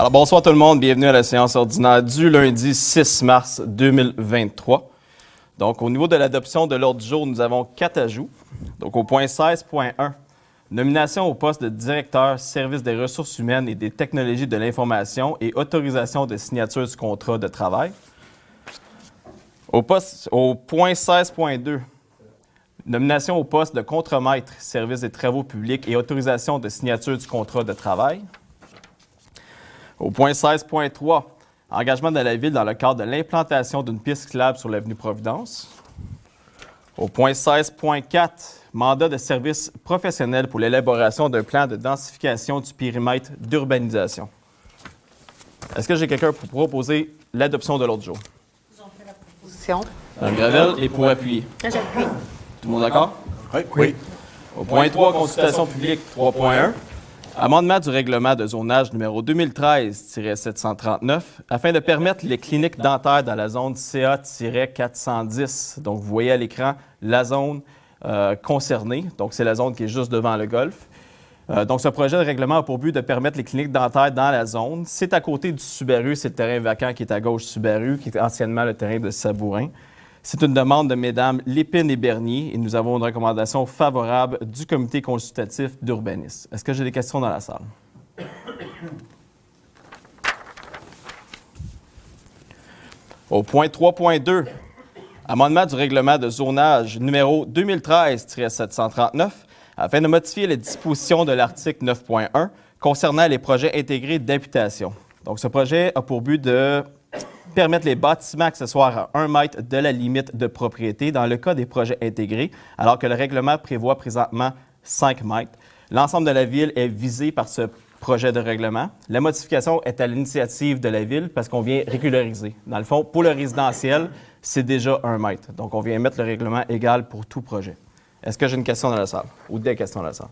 Alors, bonsoir tout le monde. Bienvenue à la séance ordinaire du lundi 6 mars 2023. Donc, au niveau de l'adoption de l'ordre du jour, nous avons 4 ajouts. Donc, au point 16.1, nomination au poste de directeur, service des ressources humaines et des technologies de l'information et autorisation de signature du contrat de travail. Au point 16.2, nomination au poste de contremaître, service des travaux publics et autorisation de signature du contrat de travail. Au point 16.3, engagement de la Ville dans le cadre de l'implantation d'une piste cyclable sur l'avenue Providence. Au point 16.4, mandat de service professionnel pour l'élaboration d'un plan de densification du périmètre d'urbanisation. Est-ce que j'ai quelqu'un pour proposer l'adoption de l'ordre du jour? J'en fais la proposition. Mme Gravel, et pour appuyer. J'appuie. Tout le monde d'accord? Oui. Au point 3, consultation publique 3.1, amendement du règlement de zonage numéro 2013-739 afin de permettre les cliniques dentaires dans la zone CA-410. Donc, vous voyez à l'écran la zone concernée. Donc, c'est la zone qui est juste devant le golfe. Donc, ce projet de règlement a pour but de permettre les cliniques dentaires dans la zone. C'est à côté du Subaru, c'est le terrain vacant qui est à gauche du Subaru, qui est anciennement le terrain de Sabourin. C'est une demande de Mesdames Lépine et Bernier et nous avons une recommandation favorable du comité consultatif d'urbanisme. Est-ce que j'ai des questions dans la salle? Au point 3.2, amendement du règlement de zonage numéro 2013-739 afin de modifier les dispositions de l'article 9.1 concernant les projets intégrés d'habitation. Donc, ce projet a pour but de permettre les bâtiments accessoires à 1 mètre de la limite de propriété dans le cas des projets intégrés, alors que le règlement prévoit présentement 5 mètres. L'ensemble de la Ville est visé par ce projet de règlement. La modification est à l'initiative de la Ville parce qu'on vient régulariser. Dans le fond, pour le résidentiel, c'est déjà 1 mètre. Donc, on vient mettre le règlement égal pour tout projet. Est-ce que j'ai une question dans la salle ou des questions dans la salle?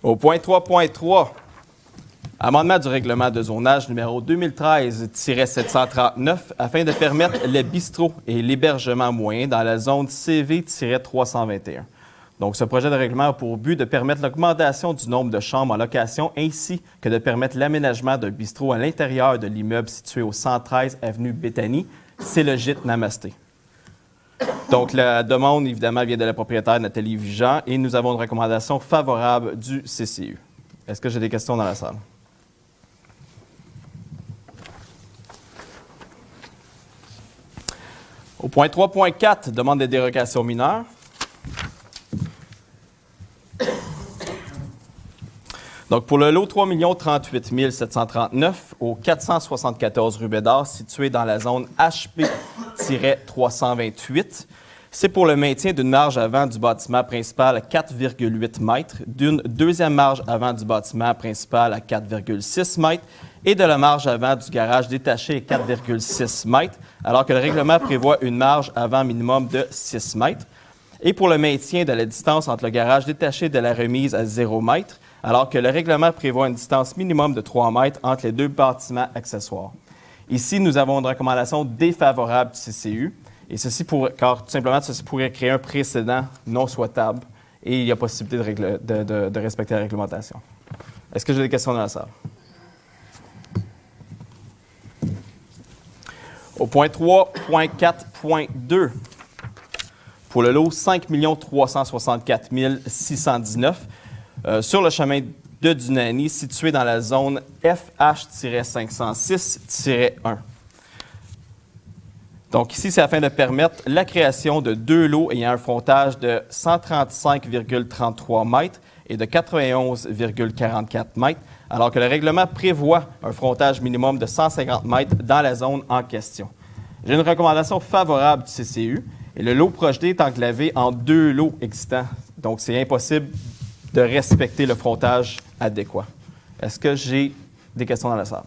Au point 3.3, amendement du règlement de zonage numéro 2013-739 afin de permettre le bistrot et l'hébergement moyen dans la zone CV-321. Donc, ce projet de règlement a pour but de permettre l'augmentation du nombre de chambres en location ainsi que de permettre l'aménagement d'un bistrot à l'intérieur de l'immeuble situé au 113 avenue Béthanie. C'est le gîte Namasté. Donc, la demande, évidemment, vient de la propriétaire Nathalie Vigent et nous avons une recommandation favorable du CCU. Est-ce que j'ai des questions dans la salle? Au point 3.4, demande de dérogation mineure. Donc, pour le lot 3 038 739 au 474 rue Bédard, situé dans la zone HP-328, c'est pour le maintien d'une marge avant du bâtiment principal à 4,8 mètres, d'une deuxième marge avant du bâtiment principal à 4,6 mètres et de la marge avant du garage détaché à 4,6 mètres, alors que le règlement prévoit une marge avant minimum de 6 mètres. Et pour le maintien de la distance entre le garage détaché de la remise à 0 mètre, alors que le règlement prévoit une distance minimum de 3 mètres entre les deux bâtiments accessoires. Ici, nous avons une recommandation défavorable du CCU, et car tout simplement, ceci pourrait créer un précédent non souhaitable et il y a possibilité de respecter la réglementation. Est-ce que j'ai des questions dans la salle? Au point 3.4.2, pour le lot 5 364 619, sur le chemin de Dunani, situé dans la zone FH-506-1. Donc ici, c'est afin de permettre la création de 2 lots ayant un frontage de 135,33 mètres et de 91,44 mètres, alors que le règlement prévoit un frontage minimum de 150 mètres dans la zone en question. J'ai une recommandation favorable du CCU et le lot projeté est enclavé en 2 lots existants. Donc, c'est impossible de respecter le frontage adéquat. Est-ce que j'ai des questions dans la salle?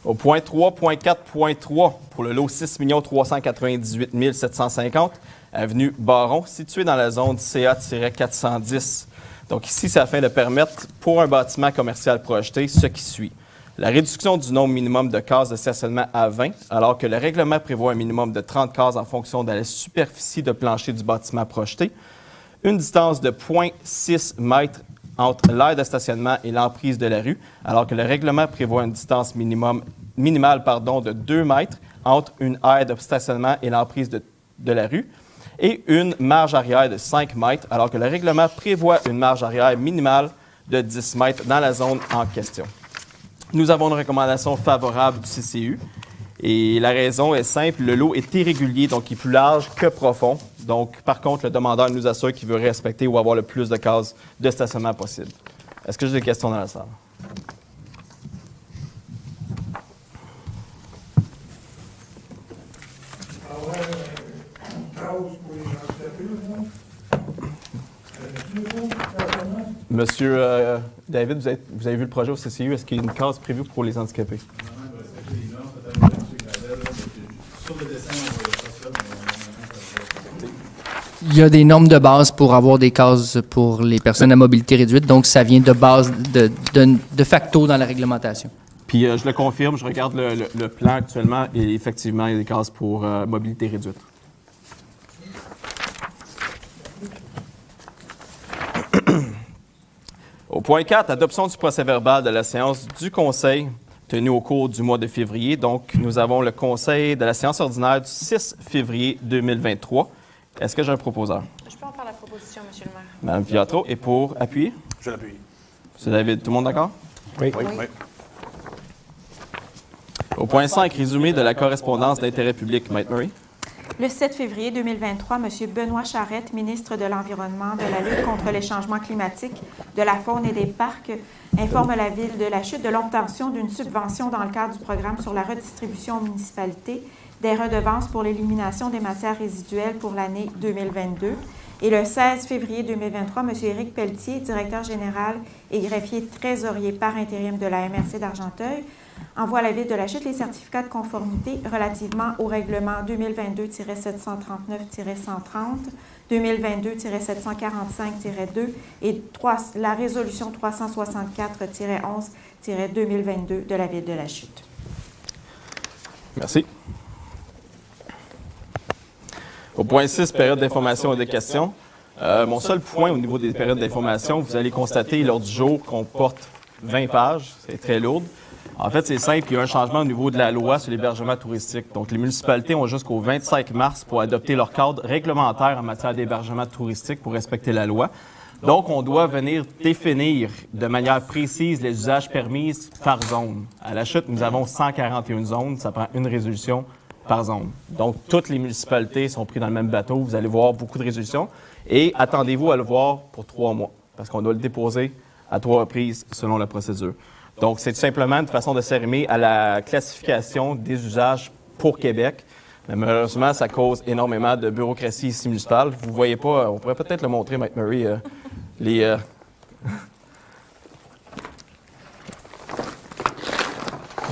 Au point 3.4.3, pour le lot 6 398 750, avenue Baron, situé dans la zone CA-410. Donc ici, c'est afin de permettre, pour un bâtiment commercial projeté, ce qui suit. La réduction du nombre minimum de cases de stationnement à 20, alors que le règlement prévoit un minimum de 30 cases en fonction de la superficie de plancher du bâtiment projeté. Une distance de 0,6 mètres entre l'aire de stationnement et l'emprise de la rue, alors que le règlement prévoit une distance minimale de 2 mètres entre une aire de stationnement et l'emprise de la rue, et une marge arrière de 5 mètres, alors que le règlement prévoit une marge arrière minimale de 10 mètres dans la zone en question. Nous avons une recommandation favorable du CCU et la raison est simple, le lot est irrégulier, donc il est plus large que profond. Donc, par contre, le demandeur nous assure qu'il veut respecter ou avoir le plus de cases de stationnement possible. Est-ce que j'ai des questions dans la salle? Monsieur David, vous avez vu le projet au CCU. Est-ce qu'il y a une case prévue pour les handicapés? Il y a des normes de base pour avoir des cases pour les personnes à mobilité réduite, donc ça vient de base, de facto dans la réglementation. Puis je le confirme, je regarde le plan actuellement et effectivement, il y a des cases pour mobilité réduite. Au point 4, adoption du procès-verbal de la séance du Conseil tenue au cours du mois de février. Donc, nous avons le Conseil de la séance ordinaire du 6 février 2023. Est-ce que j'ai un proposeur? Je peux en faire la proposition, M. le maire. Mme Piatro. Et pour appuyer? Je l'appuie. M. David, tout le monde d'accord? Oui. Au point 5, résumé de la correspondance d'intérêt public. Maître Murray. Le 7 février 2023, M. Benoît Charette, ministre de l'Environnement, de la lutte contre les changements climatiques, de la faune et des parcs, informe la Ville de la chute de l'obtention d'une subvention dans le cadre du programme sur la redistribution aux municipalités des redevances pour l'élimination des matières résiduelles pour l'année 2022. Et le 16 février 2023, M. Éric Pelletier, directeur général et greffier trésorier par intérim de la MRC d'Argenteuil, envoie à la Ville de la Chute les certificats de conformité relativement au règlement 2022-739-130, 2022-745-2 et la résolution 364-11-2022 de la Ville de la Chute. Merci. Au point 6, période d'information et de questions. Mon seul point au niveau des périodes d'information, vous allez constater lors du jour qu'on porte 20 pages, c'est très lourd. En fait, c'est simple, il y a un changement au niveau de la loi sur l'hébergement touristique. Donc, les municipalités ont jusqu'au 25 mars pour adopter leur cadre réglementaire en matière d'hébergement touristique pour respecter la loi. Donc, on doit venir définir de manière précise les usages permis par zone. À la Chute, nous avons 141 zones, ça prend une résolution par zone. Donc, toutes les municipalités sont prises dans le même bateau. Vous allez voir beaucoup de résolutions. Et attendez-vous à le voir pour 3 mois, parce qu'on doit le déposer à 3 reprises selon la procédure. Donc, c'est tout simplement une façon de s'arrimer à la classification des usages pour Québec. Mais malheureusement, ça cause énormément de bureaucratie ici municipale. Vous ne voyez pas, on pourrait peut-être le montrer, Maître Murray,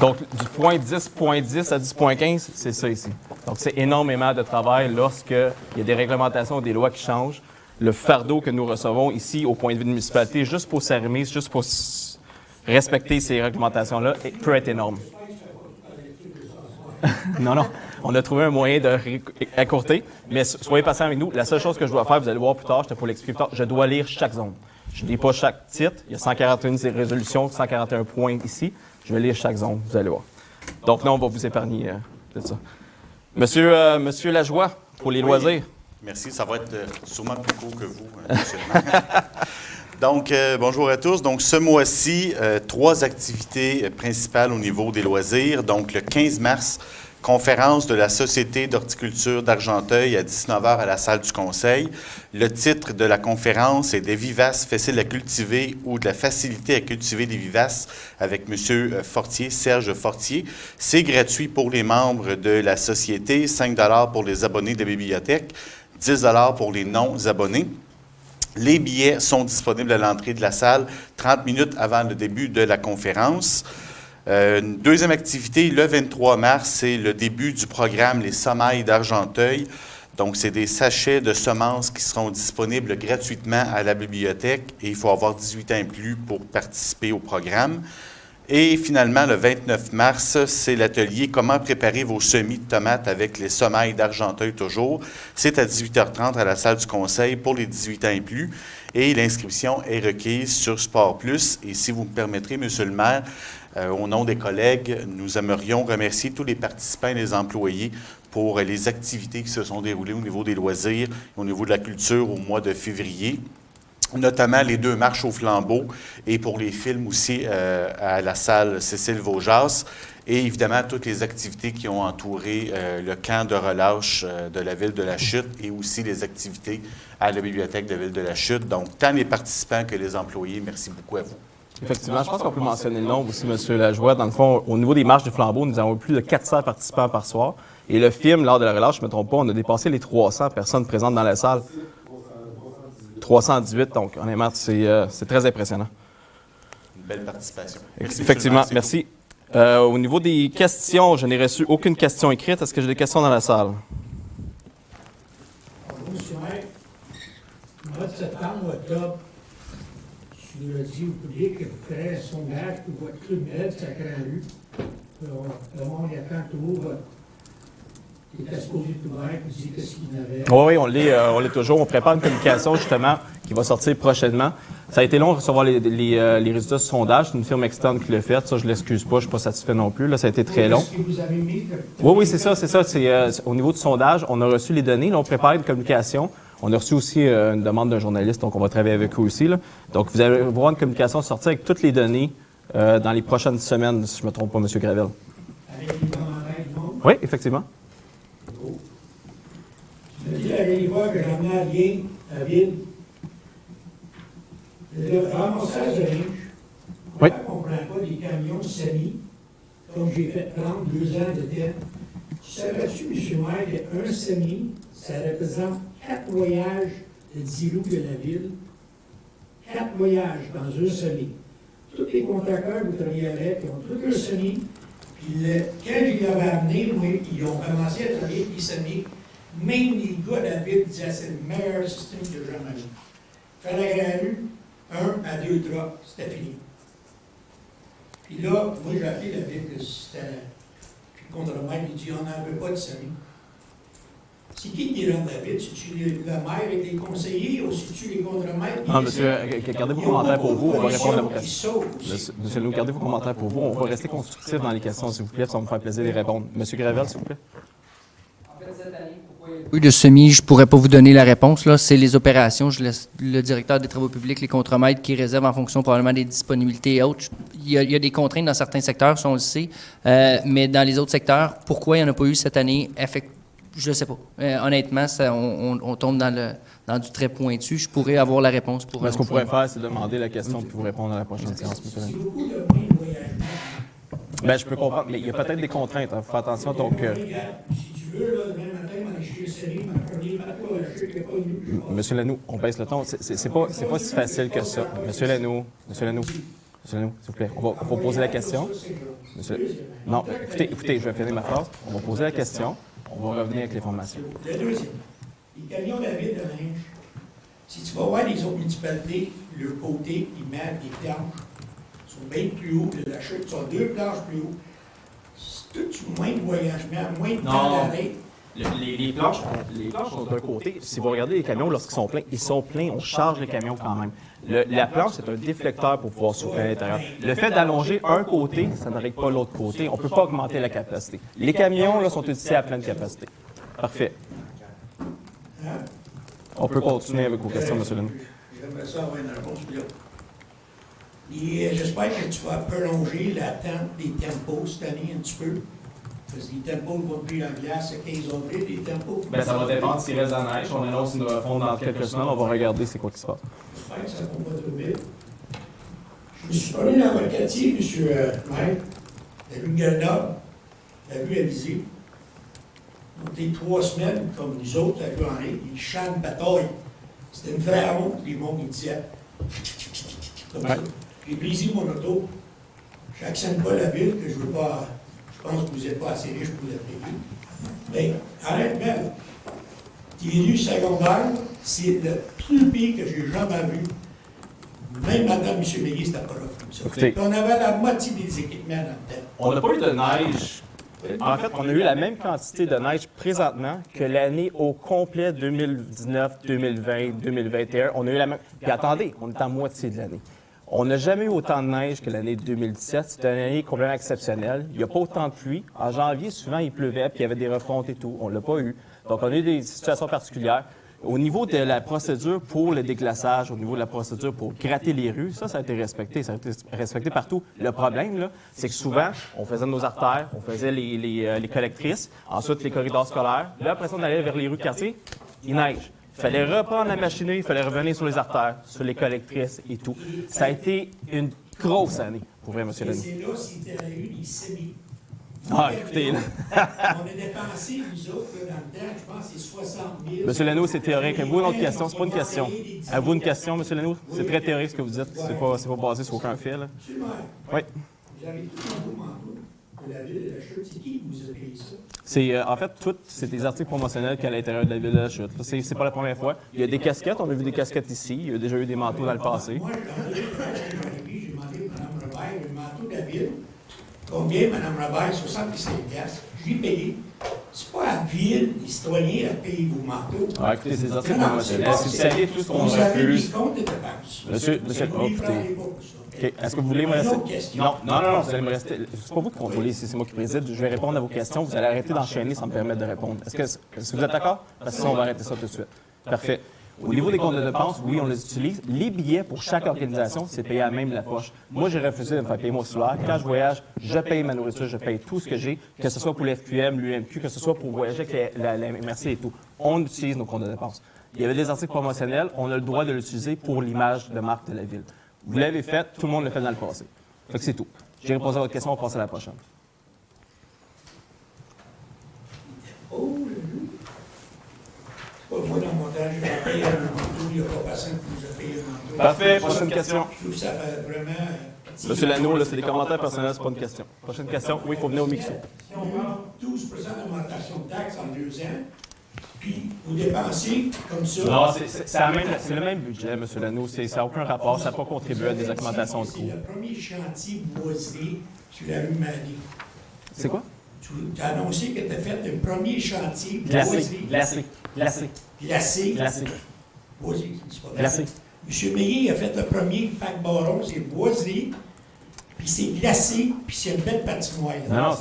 Donc, du point 10.10 à 10.15, c'est ça ici. Donc, c'est énormément de travail lorsqu'il y a des réglementations ou des lois qui changent. Le fardeau que nous recevons ici au point de vue de municipalité, juste pour s'arrimer, juste pour respecter ces réglementations-là, peut être énorme. Non. On a trouvé un moyen de accourter, mais soyez patient avec nous. La seule chose que je dois faire, vous allez voir plus tard, j'étais pour l'expliquer plus tard, je dois lire chaque zone. Je ne lis pas chaque titre. Il y a 141 résolutions, 141 points ici. Je vais lire chaque zone, vous allez voir. Donc, non, on va vous épargner de ça. Monsieur Lajoie, pour les loisirs. Merci, ça va être sûrement plus court que vous, monsieur le maire. Donc, bonjour à tous. Donc, ce mois-ci, 3 activités principales au niveau des loisirs. Donc, le 15 mars, conférence de la Société d'horticulture d'Argenteuil à 19h à la salle du Conseil. Le titre de la conférence est « Des vivaces faciles à cultiver » ou « De la facilité à cultiver des vivaces » avec M. Fortier, Serge Fortier. C'est gratuit pour les membres de la Société, 5 $ pour les abonnés de la bibliothèque, 10 $ pour les non-abonnés. Les billets sont disponibles à l'entrée de la salle 30 minutes avant le début de la conférence. Une deuxième activité, le 23 mars, c'est le début du programme Les Semailles d'Argenteuil. Donc, c'est des sachets de semences qui seront disponibles gratuitement à la bibliothèque et il faut avoir 18 ans et plus pour participer au programme. Et finalement, le 29 mars, c'est l'atelier « Comment préparer vos semis de tomates avec les semailles d'Argenteuil toujours ». C'est à 18h30 à la salle du conseil pour les 18 ans et plus. Et l'inscription est requise sur Sport Plus. Et si vous me permettrez, Monsieur le maire, au nom des collègues, nous aimerions remercier tous les participants et les employés pour les activités qui se sont déroulées au niveau des loisirs et au niveau de la culture au mois de février, notamment les 2 marches au flambeau et pour les films aussi à la salle Cécile Vaujas et évidemment toutes les activités qui ont entouré le camp de relâche de la Ville de la Chute et aussi les activités à la bibliothèque de la Ville de la Chute. Donc, tant les participants que les employés, merci beaucoup à vous. Effectivement, je pense qu'on peut mentionner le nombre aussi, M. Lajoie. Dans le fond, au niveau des marches du flambeau, nous avons eu plus de 400 participants par soir. Et le film, lors de la relâche, je ne me trompe pas, on a dépassé les 300 personnes présentes dans la salle. 318, donc honnêtement, c'est très impressionnant. Une belle participation. Merci, effectivement, merci. Au niveau des questions, je n'ai reçu aucune question écrite. Est-ce que j'ai des questions dans la salle? Bonjour, M. le maire. Au mois de septembre, octobre, tu nous as dit au public que vous ferez un sondage pour votre club Med, Sacré-Rue. Le monde attend toujours qui était supposé tout ouvert, vous dites qu'est-ce qu'il y en avait. Oui, on l'est toujours. On prépare une communication, justement, qui va sortir prochainement. Ça a été long de recevoir les résultats du sondage. C'est une firme externe qui l'a fait. Ça, je ne l'excuse pas. Je ne suis pas satisfait non plus. Là, ça a été très long. Est-ce que vous avez mis... Oui, c'est ça. Au niveau du sondage, on a reçu les données. Là, on prépare une communication. On a reçu aussi une demande d'un journaliste, donc on va travailler avec eux aussi. Là. Donc, vous allez voir une communication sortir avec toutes les données dans les prochaines semaines, si je ne me trompe pas, M. Gravel. Avec les commentaires du monde? Oui, effectivement. Tu me dis la dernière fois que j'en ai à bien à la ville. Le ramassage de linge. Oui. On ne prend pas des camions semi, comme j'ai fait prendre 2 ans de temps. Tu savais-tu, M. le maire, qu'un semi, ça représente 4 voyages de 10 roues de la ville? 4 voyages dans un semi. Tous les contracteurs que vous travaillez avec, ils ont tout un semi. Puis quand je les avais amenés, moi, ils ont commencé à travailler avec les semis. Même les gars de la ville disaient c'est le meilleur système que j'ai jamais vu. Faire la Grande-Rue, 1 à 2 trucks, c'était fini. Puis là, moi j'ai appelé la ville, c'était le contre-maître, il dit on n'en veut pas de semis. C'est qui qui rentre la ville? C'est-tu le maire et les conseillers ou c'est-tu les contre-maîtres? Non, monsieur, gardez vos commentaires pour vous. On va répondre à vos questions. Monsieur, nous gardez vos commentaires pour vous. On va rester constructif dans les questions, s'il vous plaît. Ça va me faire plaisir de les répondre. Monsieur Gravel, s'il vous plaît. Oui, de semis, je ne pourrais pas vous donner la réponse. Là, c'est les opérations. Je laisse le directeur des travaux publics, les contremaîtres, qui réservent en fonction probablement des disponibilités et autres. Il y a des contraintes dans certains secteurs, ça on le sait. Mais dans les autres secteurs, pourquoi il n'y en a pas eu cette année? Je ne sais pas. Honnêtement, on tombe dans du très pointu. Je pourrais avoir la réponse pour... Ce qu'on pourrait faire, c'est demander la question puis vous répondre à la prochaine séance, monsieur. C'est beaucoup de moins de voyagement. Bien, je peux comprendre, mais il y a peut-être des contraintes. Hein. Fais attention à ton cœur. Si tu veux, là, demain matin, on va aller chez le série, on va premier bateau à la chute, il n'y a pas une... Monsieur Lanoux, on baisse le ton. C'est pas si facile que ça. Monsieur Lanoux, s'il vous plaît, on va poser la question. Non, écoutez, je vais finir ma phrase. On va poser la question. On va revenir avec les formations. Le deuxième, les camions de la ville de linge, si tu vas voir les autres municipalités, leur côté, ils mettent des planches, sont bien plus hauts de la chute, sont 2 planches plus haut. C'est tout moins de voyagement, moins de temps d'arrêt. Les planches sont d'un côté. Si vous regardez les camions lorsqu'ils sont pleins, on charge les camions quand même. La planche, c'est un déflecteur pour pouvoir souffler à l'intérieur. Le fait d'allonger un côté, ça ne règle pas l'autre côté. On ne peut pas augmenter la capacité. Les camions là, sont utilisés à pleine capacité. Parfait. On peut continuer avec vos questions, M. Lanoux. J'aimerais ça avoir une réponse là. Et j'espère que tu vas prolonger l'attente des tempos cette année un petit peu. Parce que les tempos vont plus en glace le 15 avril, les tempos. Bien, ça va dépendre s'il reste en neige. On annonce une refonte dans quelques semaines. On va regarder c'est quoi qui se passe. J'espère que ça ne va pas trop vite. Je me suis promené dans votre quartier, M. Maire, la rue Grenade, la rue Alizé. Donc, les 3 semaines, comme nous autres, la rue Henri, les champs de bataille. C'était une vraie honte, les mondes qui disaient. Comme ça. J'ai brisé mon auto. Je n'accède pas la ville, que je veux pas. Je pense que vous n'êtes pas assez riche pour la payer. Mais, honnêtement, des rues secondaires, c'est le plus pire que j'ai jamais vu Même Madame, M. Meillier, c'était pas là comme ça. Écoutez. Puis on avait la moitié des équipements dans le tête. On n'a pas eu de neige. En fait, on a eu la même quantité de neige présentement que l'année au complet 2019, 2020, 2021. On a eu la même. Puis attendez, on est à moitié de l'année. On n'a jamais eu autant de neige que l'année 2017. C'était une année complètement exceptionnelle. Il n'y a pas autant de pluie. En janvier, souvent, il pleuvait, puis il y avait des refontes et tout. On ne l'a pas eu. Donc, on a eu des situations particulières. Au niveau de la procédure pour le déglaçage, au niveau de la procédure pour gratter les rues, ça a été respecté. Ça a été respecté partout. Le problème, là, c'est que souvent, on faisait nos artères, on faisait les collectrices, ensuite les corridors scolaires. Là, après ça, on allait vers les rues de quartier, il neige. Il fallait reprendre la machinerie, il fallait revenir sur les artères, sur les collectrices et tout. Ça a été une grosse année, pour vrai, M. Et Lanoux. c'est là, s'il y a eu des semis. Ah, écoutez, là. On a dépensé, nous autres, là, dans le temps, je pense que c'est 60 000. M. Lanoux, c'est théorique. Avez-vous une autre question? C'est pas une question. Avez-vous une question, M. Lanoux? C'est très théorique ce que vous dites. C'est pas basé sur aucun fil. Monsieur le maire, Oui. j'arrive tout dans vos manteaux de la ville de la Chute. C'est qui vous a payé ça? C'est, en fait, tout, c'est des articles promotionnels qu'il y a à l'intérieur de la ville de la Chute. C'est pas la première fois. Il y a des casquettes. On a vu des casquettes ici. Il y a déjà eu des manteaux dans le passé. Moi, j'ai demandé à Mme Robert le manteau de la ville. Combien, Mme Robert? 65 piastres. Je lui ai payé. C'est pas à la ville, les citoyens, à payer vos manteaux. Ah, écoutez, c'est des articles promotionnels. Si vous saviez tout ce qu'on Vous avez refuse. des comptes de dépenses. Monsieur, oh, écoutez. OK. Est-ce que vous voulez me rester? Non, vous allez me rester. C'est pas vous qui contrôlez, c'est moi qui préside. Je vais répondre à vos questions. Vous allez arrêter d'enchaîner sans me permettre de répondre. Est-ce que vous êtes d'accord? Parce que sinon, on va arrêter ça tout de suite. Parfait. Au niveau des comptes de dépenses, oui, on les utilise. Les billets pour chaque organisation, c'est payé à même la poche. Moi, j'ai refusé de me faire payer mon cellulaire. Quand je voyage, je paye ma nourriture, je paye tout ce que j'ai, que ce soit pour l'FQM, l'UMQ, que ce soit pour voyager avec la MRC et tout. On utilise nos comptes de dépenses. Il y avait des articles promotionnels, on a le droit de l'utiliser pour l'image de marque de la ville. Vous l'avez fait, tout le monde l'a fait dans le passé. Fait que c'est tout. J'ai répondu à votre question, on passe à la prochaine. Oh, c'est pas moi dans mon temps, je vais payer un manteau, il n'y a pas personne qui nous a payé un manteau. Parfait, prochaine question. Je trouve ça vraiment... Monsieur Lanoux, là, c'est des commentaires personnels, c'est pas une question. Prochaine question. Oui, il faut venir au micro. Si on prend 12 d'augmentation de taxes en 2 ans, puis vous dépensez comme ça... Non, c'est le même budget, M. Lanoux. Ça n'a aucun rapport. Ça n'a pas contribué à des augmentations de coûts. C'est le premier chantier boiserie sur la rue Marie. C'est quoi? Tu as annoncé que tu as fait le premier chantier Glacé. Glacé. Boiserie, c'est pas Glacé. M. Meillier a fait le premier pack baron, c'est boiserie, puis c'est glacé, puis c'est une belle patinoire. Non,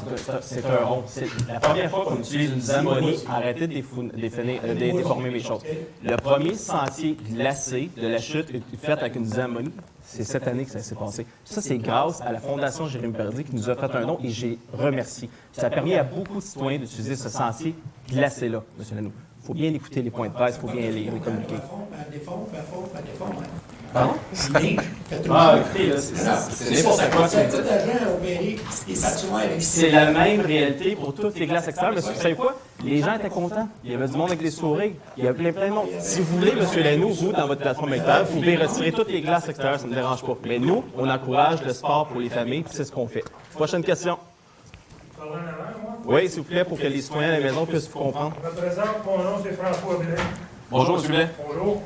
c'est un rond. C'est la première fois qu'on utilise une zamboni. Arrêtez de déformer mes choses. Le premier sentier glacé de la chute fait avec une zamboni, c'est cette année que ça s'est passé. Ça, c'est grâce à la Fondation Jérémy Perdue qui nous a fait un don et j'ai remercié. Ça a permis à beaucoup de citoyens d'utiliser ce sentier glacé-là, M. Lanoux. Il faut bien écouter les points de presse, il faut bien lire les communiqués. Pardon? Ah, écoutez, là, c'est n'importe quoi. C'est la même réalité pour toutes les glaces extérieures. Mais vous savez quoi? Les gens étaient contents. Il y avait du monde avec des sourires. Il y avait plein de monde. Si vous voulez, M. Lanoux, vous, dans votre plateforme électorale, vous pouvez retirer toutes les glaces extérieures, ça ne me dérange pas. Mais nous, on encourage le sport pour les familles, puis c'est ce qu'on fait. Prochaine question. Oui, s'il vous plaît, pour que les citoyens à la maison puissent vous comprendre. Je me présente, mon nom c'est François Blais. Bonjour, M. Blais. Bonjour.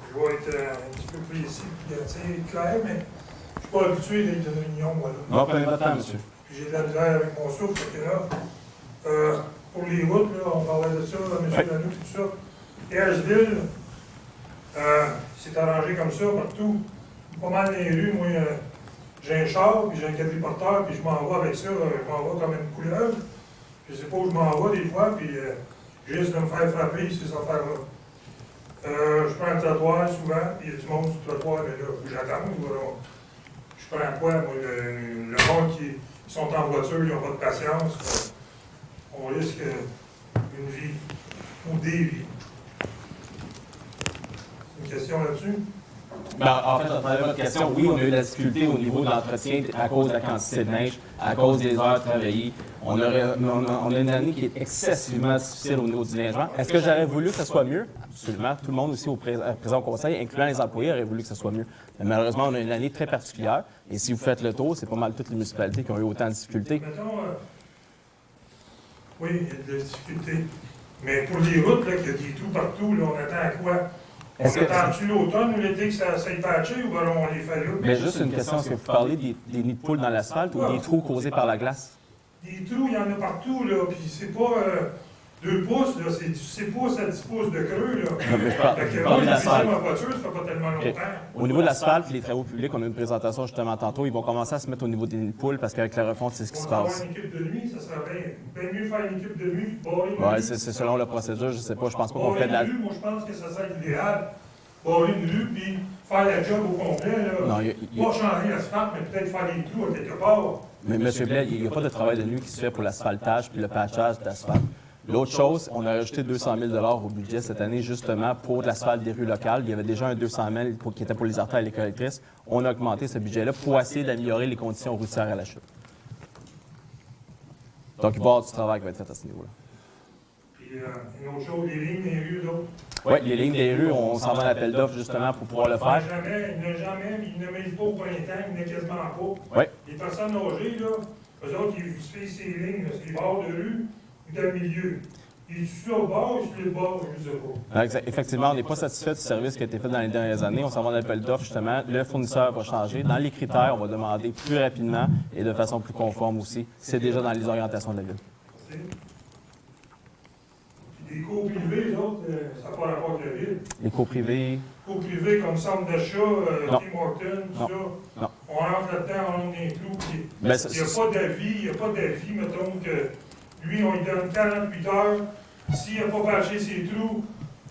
Je vais être un petit peu précis et clair, mais je ne suis pas habitué d'être une réunion, voilà. Non, prenez votre temps, monsieur. Puis j'ai de la misère avec mon souffle, fait que là, pour les routes, là, on parlait de ça, M. Lanoux, tout ça. Asheville, c'est arrangé comme ça partout. Pas mal dans les rues, moi, j'ai un char, puis j'ai un quadriporteur, puis je m'en vais avec ça, je m'en vais comme une couleuvre. Je ne sais pas où je m'en vais des fois, puis je risque de me faire frapper ces affaires-là. Je prends un trottoir souvent, puis il y a du monde sur le trottoir, mais là, où j'attends. Je prends quoi, moi, le monde qui sont en voiture, ils n'ont pas de patience. On risque une vie, ou des vies. Une question là-dessus? Ben, en fait, à travers votre question, oui, on a eu de la difficulté au niveau de l'entretien à cause de la quantité de neige, à cause des heures travaillées. On a une année qui est excessivement difficile au niveau du neigement. Est-ce que j'aurais voulu que ça soit mieux? Absolument. Tout le monde aussi présent au conseil, incluant les employés, aurait voulu que ça soit mieux. Mais malheureusement, on a une année très particulière. Et si vous faites le tour, c'est pas mal toutes les municipalités qui ont eu autant de difficultés. Mettons, oui, il y a de la difficulté. Mais pour les routes, là, qu'il y a des trous partout, là, on attend à quoi? On attend-tu l'automne ou l'été que ça s'est patché ou ben on les fait là? Mais juste une question, est-ce que vous parlez des nids de poules dans l'asphalte ou des trous causés par la glace? Des trous, il y en a partout, là, puis c'est pas 2 pouces, là, c'est du 6 pouces à 10 pouces de creux, là. Non, mais je parle Fait que de moi, j'ai l'asphalte. ma voiture, ça fait pas tellement longtemps. OK. Au niveau de l'asphalte, les travaux publics, on a une présentation justement tantôt, ils vont commencer à se mettre au niveau des nids de poules parce qu'avec la refonte, c'est ce qui se On va avoir passe. une équipe de nuit, ça serait bien mieux faire une équipe de nuit, barrer Oui, c'est selon la procédure, je sais pas, je pense pas qu'on fait de la... rue, moi, je pense que ça serait idéal. Barrer une rue, puis faire la job au complet, là. Non, Pas changer l'asphalte, mais peut-être faire des trous à quelque part. Mais M. Blais, il n'y a pas de travail de nuit qui se fait pour l'asphaltage puis le patchage d'asphalte. L'autre chose, on a rajouté 200 000 au budget cette année justement pour l'asphalte des rues locales. Il y avait déjà un 200 000 qui était pour les artères et les collectrices. On a augmenté ce budget-là pour essayer d'améliorer les conditions routières à la chute. Donc, il va y avoir du travail qui va être fait à ce niveau-là. Puis, une autre chose, les lignes des rues, là. Oui, les lignes des rues, on s'en va à l'appel d'offres justement pour pouvoir le faire. Ils ne mettent pas au printemps, ils ne quasiment pas. Oui. Les personnes âgées, là, eux autres, ils suivent ces lignes, c'est les bords de rue ou dans le milieu. Ils sont sur le bord ou sur le bord, je ne sais pas. Effectivement, on n'est pas satisfait du service qui a été fait dans les dernières années. On s'en va à l'appel d'offres justement. Le fournisseur va changer. Dans les critères, on va demander plus rapidement et de façon plus conforme aussi. C'est déjà dans les orientations de la ville. Les cours privés, les autres, ça n'a pas rapport avec la ville. Les cours privés. Cours privés comme centre d'achat, Non. Tim Hortons, tout Non. ça. Non. On rentre là-dedans, on rentre dans les trous. Puis Ben, il n'y a pas d'avis, mettons que lui, on lui donne 48 heures. S'il n'a pas bâché ses trous,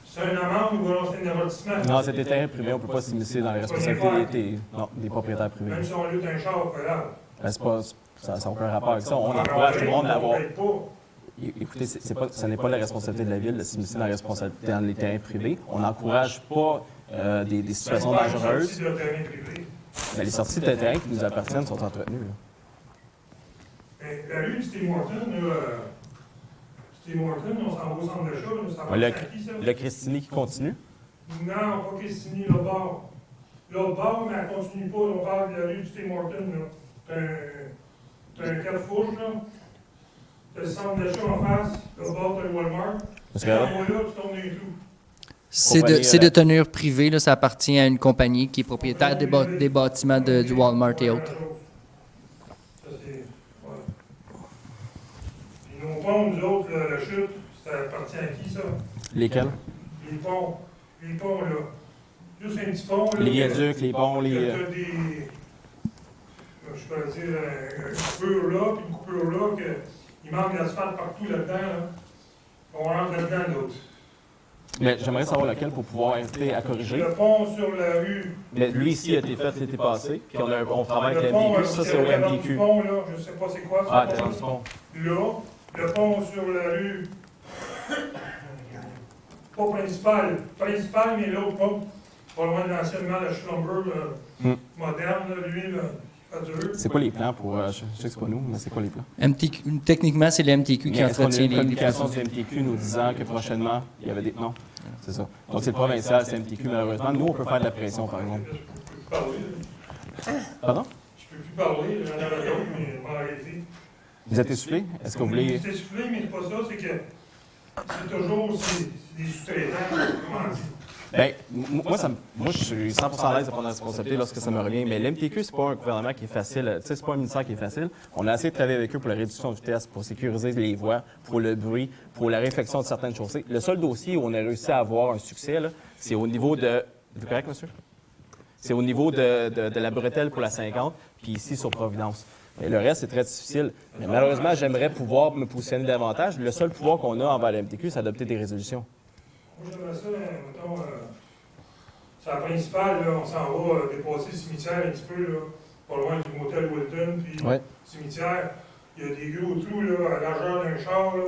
c'est une amende ou alors c'est un avertissement. Non, c'est des terrains privés, on ne peut pas s'immiscer dans les responsabilités des propriétaires privés. Même si on lutte un char, pas grave. Ben, ça n'a aucun rapport avec ça. On encourage tout le monde à avoir. Peut-être pas. Écoutez, ce n'est pas la responsabilité de la Ville de s'immiscer dans les terrains privés. On n'encourage pas des situations dangereuses. Mais les sorties de terrain qui nous appartiennent sont entretenues. Là. La rue du Tim Hortons, on s'en va au centre d'achat, ça va Le, à qui, ça? le Christini qui continue. Non, pas Christini, l'autre bord. L'autre bord, mais elle continue pas. On parle de la rue du Tim Hortons, là. T'as un 4 fourches, là. T'as le centre d'achat en face. L'autre bord, t'as le Walmart. Parce Tu que- t'en vas là, tu tombes dans les trous. C'est de tenure privée, là, ça appartient à une compagnie qui est propriétaire des bâtiments du Walmart et autres. Ça, c'est... Ouais. Puis nos ponts, nous autres, là, la chute, ça appartient à qui, ça? Lesquels? Les ponts. Les ponts, là. Juste un petit pont, là. Les viaducs, les ponts, Que les... t'as des... Je peux dire, une coupure là, puis une coupure là, qu'il manque d'asphalte partout là-dedans, là. On rentre là-dedans, d'autres. Mais j'aimerais savoir lequel pour pouvoir inviter à corriger. Le pont sur la rue. Mais lui ici a été fait l'été passé, puis on travaille avec Le pont, l'MTQ. Ça, c'est au le MTQ. pont, là, je sais pas c'est quoi. Ah, c'est t'es pas dans ça. le pont. Là, le pont sur la rue. Pas principal. Principal, mais l'autre pont. Pas loin de l'anciennement, la Schlumberg, moderne, là, lui, là, qui fait dur. C'est quoi les plans pour... je sais que c'est pas nous, mais c'est quoi les plans? Techniquement, c'est le MTQ qui Est-ce qu'on a entretient eu une les communication du MTQ nous disant que prochainement, il y avait des... Non, c'est ça. Donc, c'est le provincial, c'est MTQ, malheureusement. Nous, on peut faire de la pression, par exemple. Je peux plus parler, là. Pardon? Je peux plus parler, j'en avais d'autres, mais je vais arrêter. Vous êtes essoufflé? Est-ce que vous voulez... C'est essoufflé, mais c'est pas ça, c'est que c'est toujours c'est des sous-traitants, comment dire. Bien, moi, je suis 100% à l'aise de prendre la responsabilité lorsque ça me revient, mais l'MTQ, c'est pas un gouvernement qui est facile, tu sais, c'est pas un ministère qui est facile. On a essayé de travailler avec eux pour la réduction de vitesse, pour sécuriser les voies, pour le bruit, pour la réfection de certaines chaussées. Le seul dossier où on a réussi à avoir un succès, là, c'est au niveau de... Vous correct, monsieur? C'est au niveau de la bretelle pour la 50, puis ici sur Providence. Mais le reste, c'est très difficile. Mais malheureusement, j'aimerais pouvoir me positionner davantage. Le seul pouvoir qu'on a envers la MTQ, c'est d'adopter des résolutions. Moi, j'aimerais ça, mettons, c'est la principale, là, on s'en va dépasser le cimetière un petit peu, là, pas loin du motel Wilton, puis Ouais. le cimetière, il y a des gros trous, là, à la largeur d'un char, là,